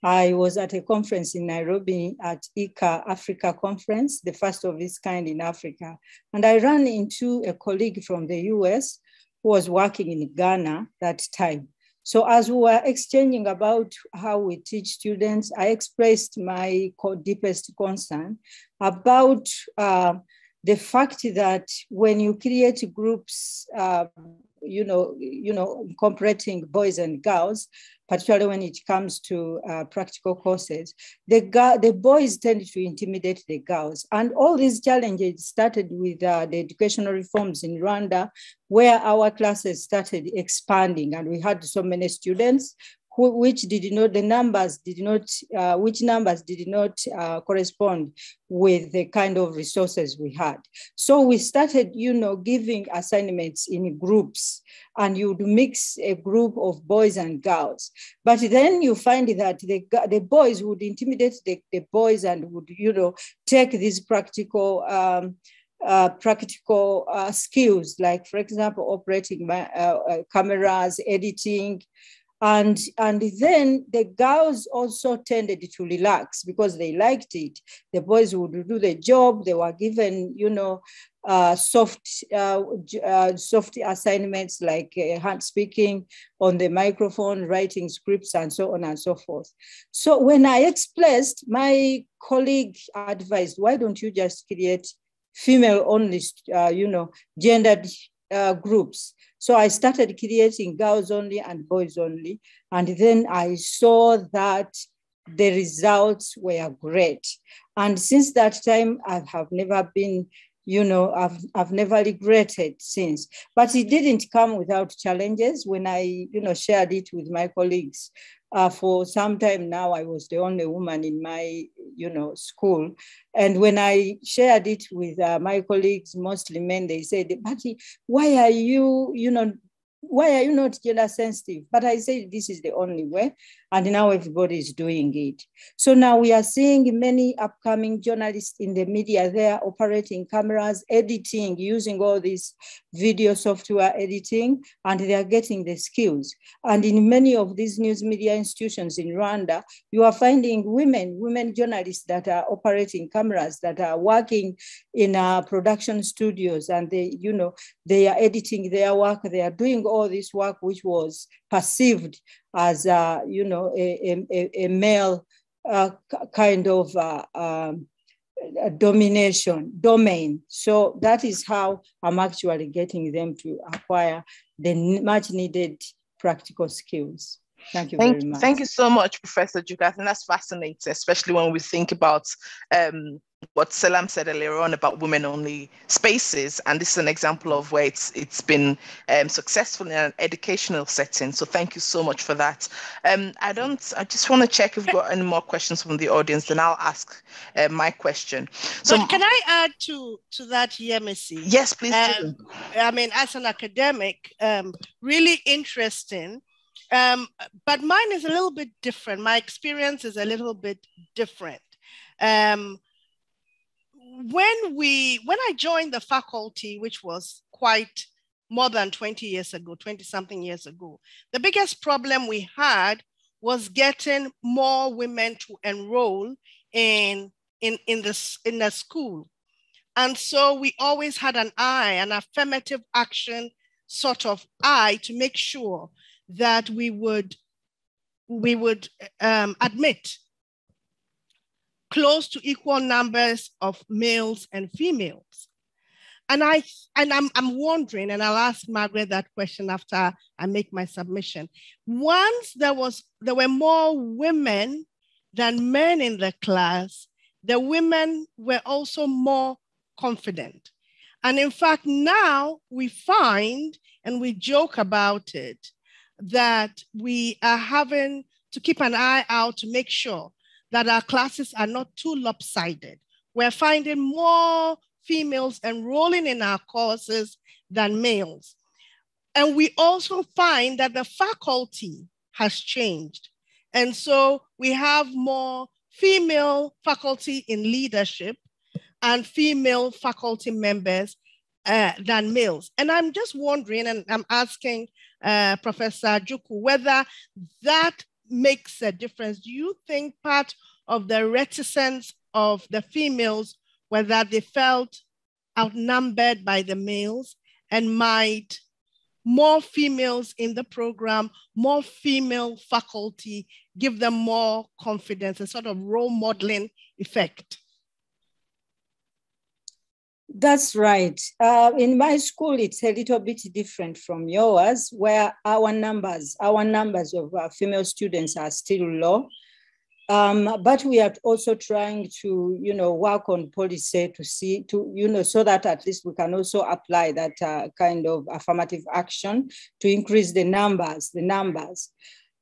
I was at a conference in Nairobi at ICA Africa Conference, the first of its kind in Africa. And I ran into a colleague from the US who was working in Ghana that time. So as we were exchanging about how we teach students, I expressed my deepest concern about the fact that when you create groups, incorporating boys and girls, particularly when it comes to practical courses, the boys tend to intimidate the girls. And all these challenges started with the educational reforms in Rwanda, where our classes started expanding and we had so many students which numbers did not correspond with the kind of resources we had. So we started, giving assignments in groups, and you'd mix a group of boys and girls. But then you find that the boys would intimidate the boys and would, take these practical skills, like, for example, operating cameras, editing. And then the girls also tended to relax because they liked it. The boys would do the job. They were given, soft assignments like hand speaking on the microphone, writing scripts, and so on and so forth. So when I expressed, my colleague advised, why don't you just create female-only, gendered groups? So I started creating girls only and boys only. And then I saw that the results were great. And since that time, I have never been, I've never regretted since. But it didn't come without challenges. When I, shared it with my colleagues, for some time now, I was the only woman in my, school. And when I shared it with my colleagues, mostly men, they said, but why are you, why are you not gender sensitive? But I said, this is the only way. And now everybody is doing it. So now we are seeing many upcoming journalists in the media there operating cameras, editing, using all this video software editing, and they are getting the skills. And in many of these news media institutions in Rwanda, you are finding women journalists that are operating cameras, that are working in production studios, and they are editing their work. They are doing all this work which was perceived as a male kind of domain. So that is how I'm actually getting them to acquire the much needed practical skills. Thank you very much. Thank you so much, Professor Jjuuko. I think that's fascinating, especially when we think about what Selam said earlier on about women-only spaces, and this is an example of where it's been successful in an educational setting. So thank you so much for that. I just want to check if we've got any more questions from the audience. Then I'll ask my question. So, but can I add to that, Yemisi? Yes, please do. I mean, as an academic, really interesting. But mine is a little bit different. My experience is a little bit different. When I joined the faculty, which was quite more than 20 years ago, 20-something years ago, the biggest problem we had was getting more women to enroll in the school. And so we always had an affirmative action sort of eye to make sure that we would admit close to equal numbers of males and females. And I'm wondering, and I'll ask Margaret that question after I make my submission. Once there were more women than men in the class, the women were also more confident. And in fact, now we find, and we joke about it, that we are having to keep an eye out to make sure that our classes are not too lopsided. We're finding more females enrolling in our courses than males. And we also find that the faculty has changed. And so we have more female faculty in leadership and female faculty members than males. And I'm just wondering, and I'm asking Professor Jjuuko, whether that makes a difference. Do you think part of the reticence of the females was that they felt outnumbered by the males, and might more females in the program, more female faculty give them more confidence, a sort of role modeling effect? That's right. In my school, it's a little bit different from yours, where our numbers of female students are still low. But we are also trying to, work on policy so that at least we can also apply that kind of affirmative action to increase the numbers.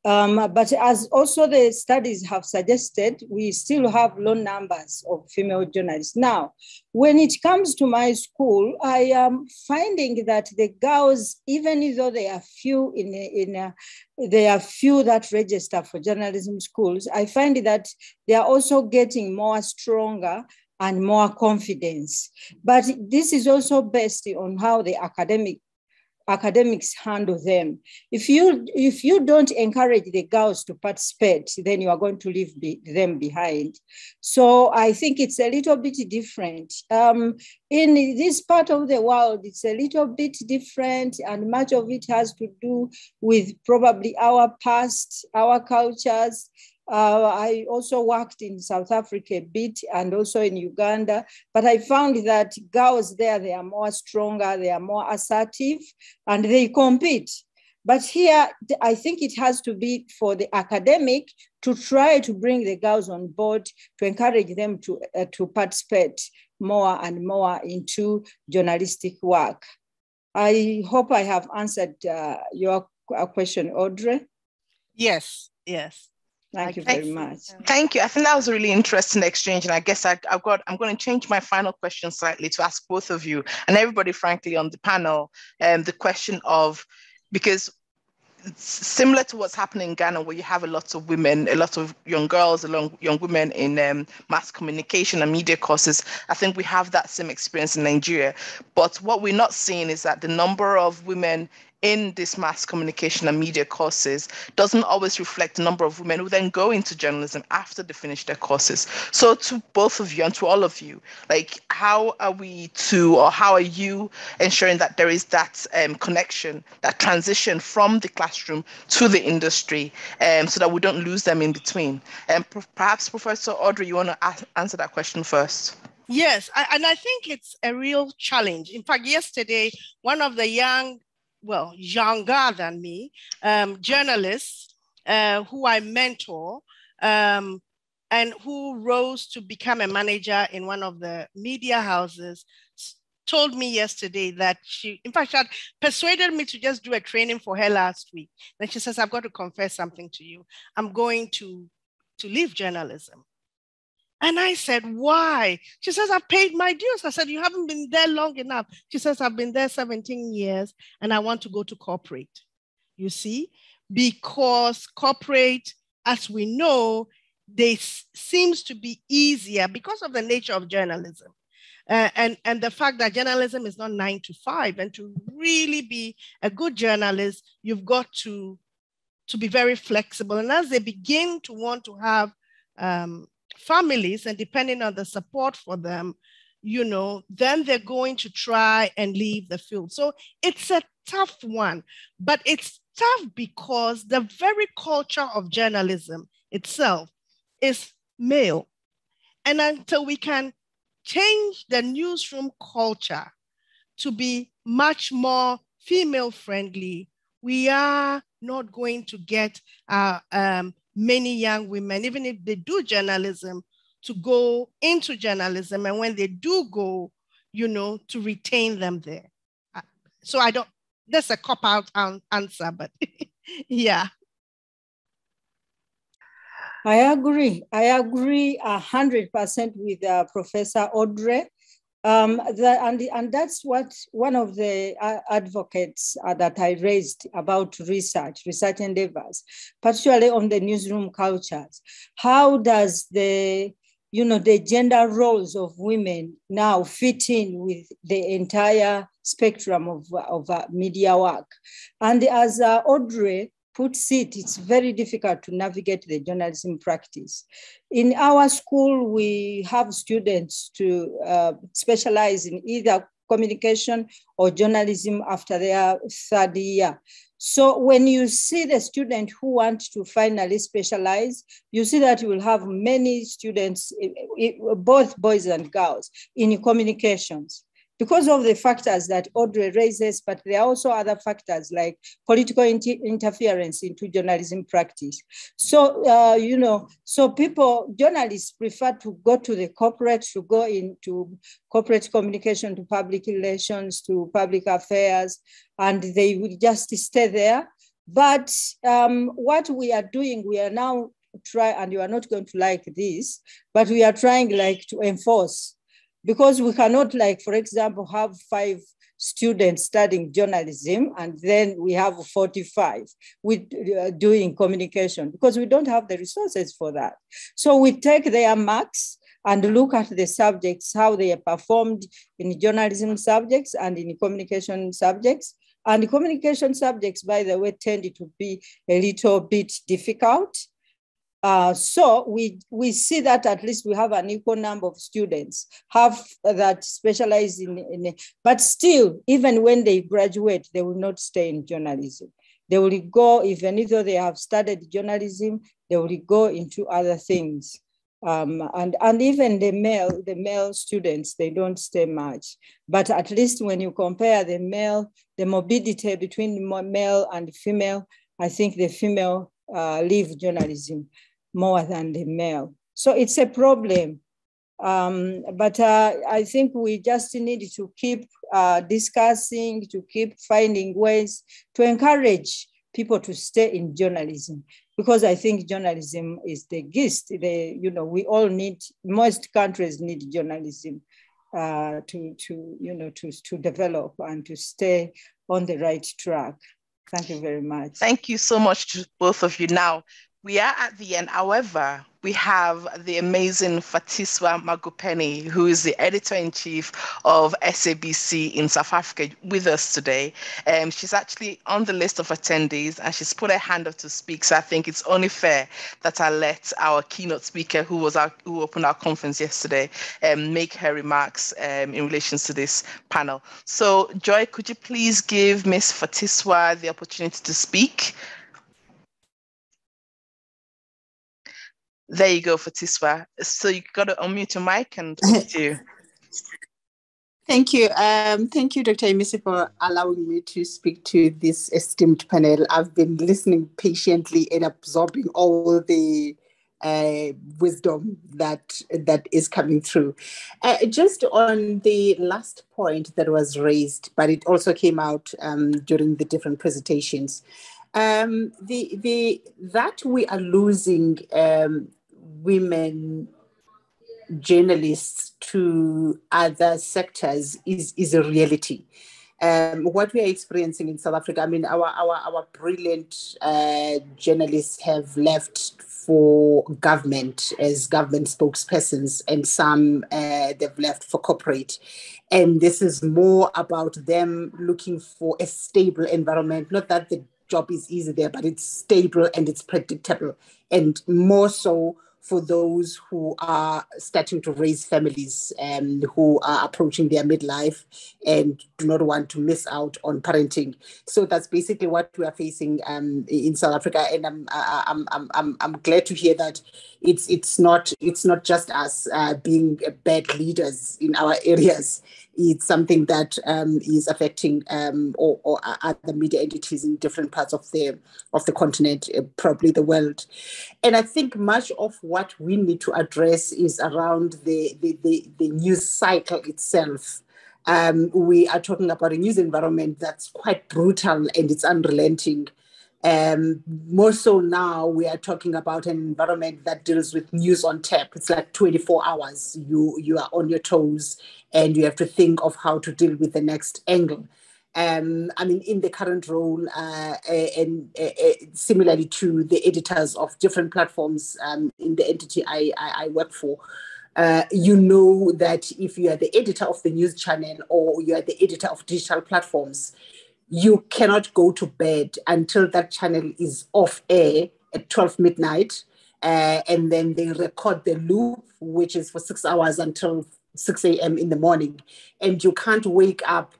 But as also the studies have suggested, we still have low numbers of female journalists. Now, when it comes to my school, I am finding that the girls, even though they are few that register for journalism schools, I find that they are also getting more stronger and more confidence. But this is also based on how the academics handle them. If you don't encourage the girls to participate, then you are going to leave them behind. So I think it's a little bit different. In this part of the world, it's a little bit different, and much of it has to do with probably our past, our cultures. I also worked in South Africa a bit and also in Uganda, but I found that girls there, they are more stronger, they are more assertive, and they compete. But here, I think it has to be for the academic to try to bring the girls on board, to encourage them to participate more and more into journalistic work. I hope I have answered your question, Audrey. Yes. Thank you very much. Thank you. I think that was a really interesting exchange. And I guess I'm going to change my final question slightly to ask both of you and everybody, frankly, on the panel, the question of, because it's similar to what's happening in Ghana, where you have a lot of women, a lot of young girls, young women in mass communication and media courses. I think we have that same experience in Nigeria. But what we're not seeing is that the number of women in this mass communication and media courses doesn't always reflect the number of women who then go into journalism after they finish their courses. So to both of you and to all of you, like, how are you ensuring that there is that connection, that transition from the classroom to the industry, so that we don't lose them in between? Perhaps Professor Audrey, you want to answer that question first? Yes, and I think it's a real challenge. In fact, yesterday, one of the young well, younger than me, journalists who I mentor, and who rose to become a manager in one of the media houses, told me yesterday that she, in fact, she had persuaded me to just do a training for her last week. Then she says, I've got to confess something to you. I'm going to leave journalism. And I said, why? She says, I've paid my dues. I said, you haven't been there long enough. She says, I've been there 17 years and I want to go to corporate. You see, because corporate, as we know, they seems to be easier because of the nature of journalism. And the fact that journalism is not 9 to 5, and to really be a good journalist, you've got to be very flexible. And as they begin to want to have families, and depending on the support for them, you know, then they're going to try and leave the field. So it's a tough one, but it's tough because the very culture of journalism itself is male. And until we can change the newsroom culture to be much more female friendly, we are not going to get many young women, even if they do journalism, to go into journalism. And when they do go, you know, to retain them there. So I don't, that's a cop-out answer, but yeah. I agree 100% with Professor Audrey. And that's what one of the advocates that I raised about research endeavors, particularly on the newsroom cultures. How does the gender roles of women now fit in with the entire spectrum of media work? And as Audrey puts it, it's very difficult to navigate the journalism practice. In our school, we have students to specialize in either communication or journalism after their third year. So when you see the student who want to finally specialize, you see that you will have many students, both boys and girls, in communications, because of the factors that Audrey raises, but there are also other factors like political interference into journalism practice. So, journalists prefer to go to the corporate, to go into corporate communication, to public relations, to public affairs, and they will just stay there. But what we are doing, we are now and you are not going to like this, but we are trying to enforce. Because we cannot, for example, have 5 students studying journalism and then we have 45 with doing communication, because we don't have the resources for that. So we take their marks and look at the subjects, how they are performed in journalism subjects and in communication subjects. And the communication subjects, by the way, tend to be a little bit difficult. So we see that at least we have an equal number of students have that specialize in but still, even when they graduate, they will not stay in journalism. They will go, even though they have studied journalism, they will go into other things. And even the male students, they don't stay much. But at least when you compare the morbidity between male and female, I think the female leave journalism more than the male. So it's a problem. But I think we just need to keep discussing, to keep finding ways to encourage people to stay in journalism, because I think journalism is the gist. We all need, most countries need journalism to develop and to stay on the right track. Thank you very much. Thank you so much to both of you. Now, we are at the end. However, we have the amazing Fatiswa Magupeni, who is the editor-in-chief of SABC in South Africa, with us today. She's actually on the list of attendees and she's put her hand up to speak. So I think it's only fair that I let our keynote speaker, who opened our conference yesterday, make her remarks in relation to this panel. So Joy, could you please give Ms. Fatiswa the opportunity to speak? There you go, Fatiswa. So you got to unmute your mic and over to you. Thank you. Thank you, Dr. Yemisi, for allowing me to speak to this esteemed panel. I've been listening patiently and absorbing all the wisdom that is coming through. Just on the last point that was raised, but it also came out during the different presentations, that we are losing women journalists to other sectors is a reality. What we are experiencing in South Africa, I mean, our brilliant journalists have left for government as government spokespersons, and some they've left for corporate. And this is more about them looking for a stable environment. Not that the job is easy there, but it's stable and it's predictable, and more so for those who are starting to raise families and who are approaching their midlife and do not want to miss out on parenting. So that's basically what we are facing in South Africa, and I'm glad to hear that it's not just us being bad leaders in our areas. It's something that is affecting or other media entities in different parts of the continent, probably the world. And I think much of what we need to address is around the news cycle itself. We are talking about a news environment that's quite brutal and it's unrelenting. More so now, we are talking about an environment that deals with news on tap. It's like 24 hours. You are on your toes and you have to think of how to deal with the next angle. I mean, in the current role, and similarly to the editors of different platforms in the entity I work for, you know that if you are the editor of the news channel or you are the editor of digital platforms, you cannot go to bed until that channel is off air at 12 midnight. And then they record the loop, which is for 6 hours until 6 a.m. in the morning. And you can't wake up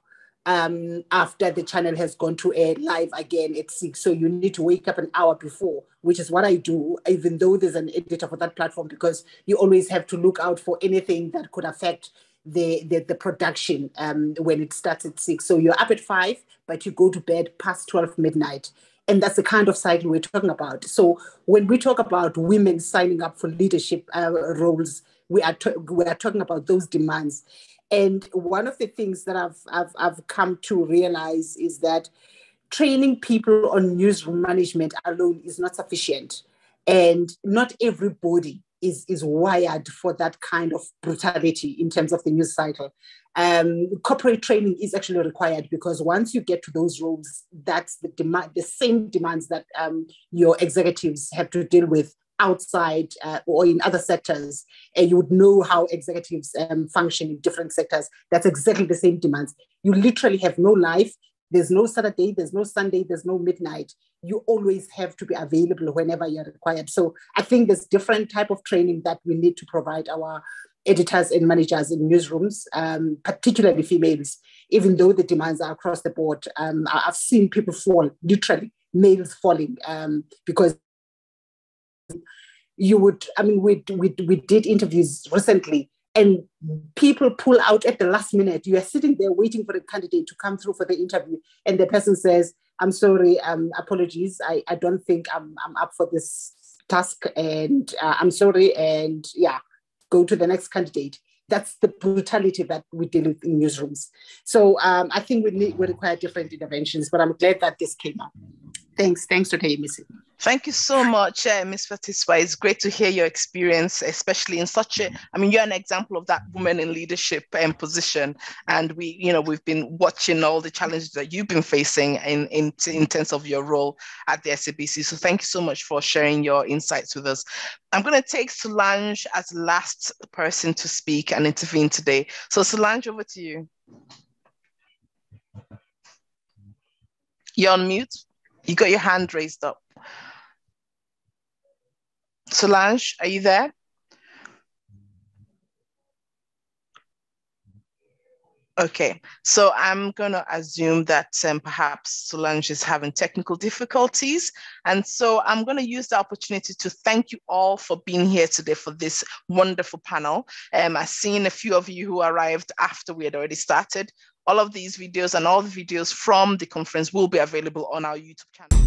after the channel has gone to air live again at 6. So you need to wake up an hour before, which is what I do, even though there's an editor for that platform, because you always have to look out for anything that could affect the production when it starts at 6. So you're up at 5, but you go to bed past 12 midnight. And that's the kind of cycle we're talking about. So when we talk about women signing up for leadership roles, we are talking about those demands. And one of the things that I've come to realize is that training people on newsroom management alone is not sufficient. And not everybody is wired for that kind of brutality in terms of the news cycle. Corporate training is actually required, because once you get to those roles, that's the same demands that your executives have to deal with outside or in other sectors, and you would know how executives function in different sectors. That's exactly the same demands. You literally have no life. There's no Saturday, there's no Sunday, there's no midnight. You always have to be available whenever you're required. So I think there's different type of training that we need to provide our editors and managers in newsrooms, particularly females, even though the demands are across the board. I've seen people fall, literally, males falling, because you would, I mean, we did interviews recently, and people pull out at the last minute. You are sitting there waiting for the candidate to come through for the interview, and the person says, "I'm sorry, apologies, I don't think I'm up for this task, and I'm sorry, and yeah, go to the next candidate." That's the brutality that we deal with in newsrooms. So I think we require different interventions, but I'm glad that this came up. Thanks, Dr. Yemisi. Thank you so much, Ms. Fatiswa. It's great to hear your experience, especially in such a, I mean, you're an example of that woman in leadership position. And we've been watching all the challenges that you've been facing in terms of your role at the SABC. So thank you so much for sharing your insights with us. I'm going to take Solange as the last person to speak and intervene today. So Solange, over to you. You're on mute. You got your hand raised up. Solange, are you there? Okay, so I'm going to assume that perhaps Solange is having technical difficulties. And so I'm going to use the opportunity to thank you all for being here today for this wonderful panel. I've seen a few of you who arrived after we had already started. All of these videos and all the videos from the conference will be available on our YouTube channel.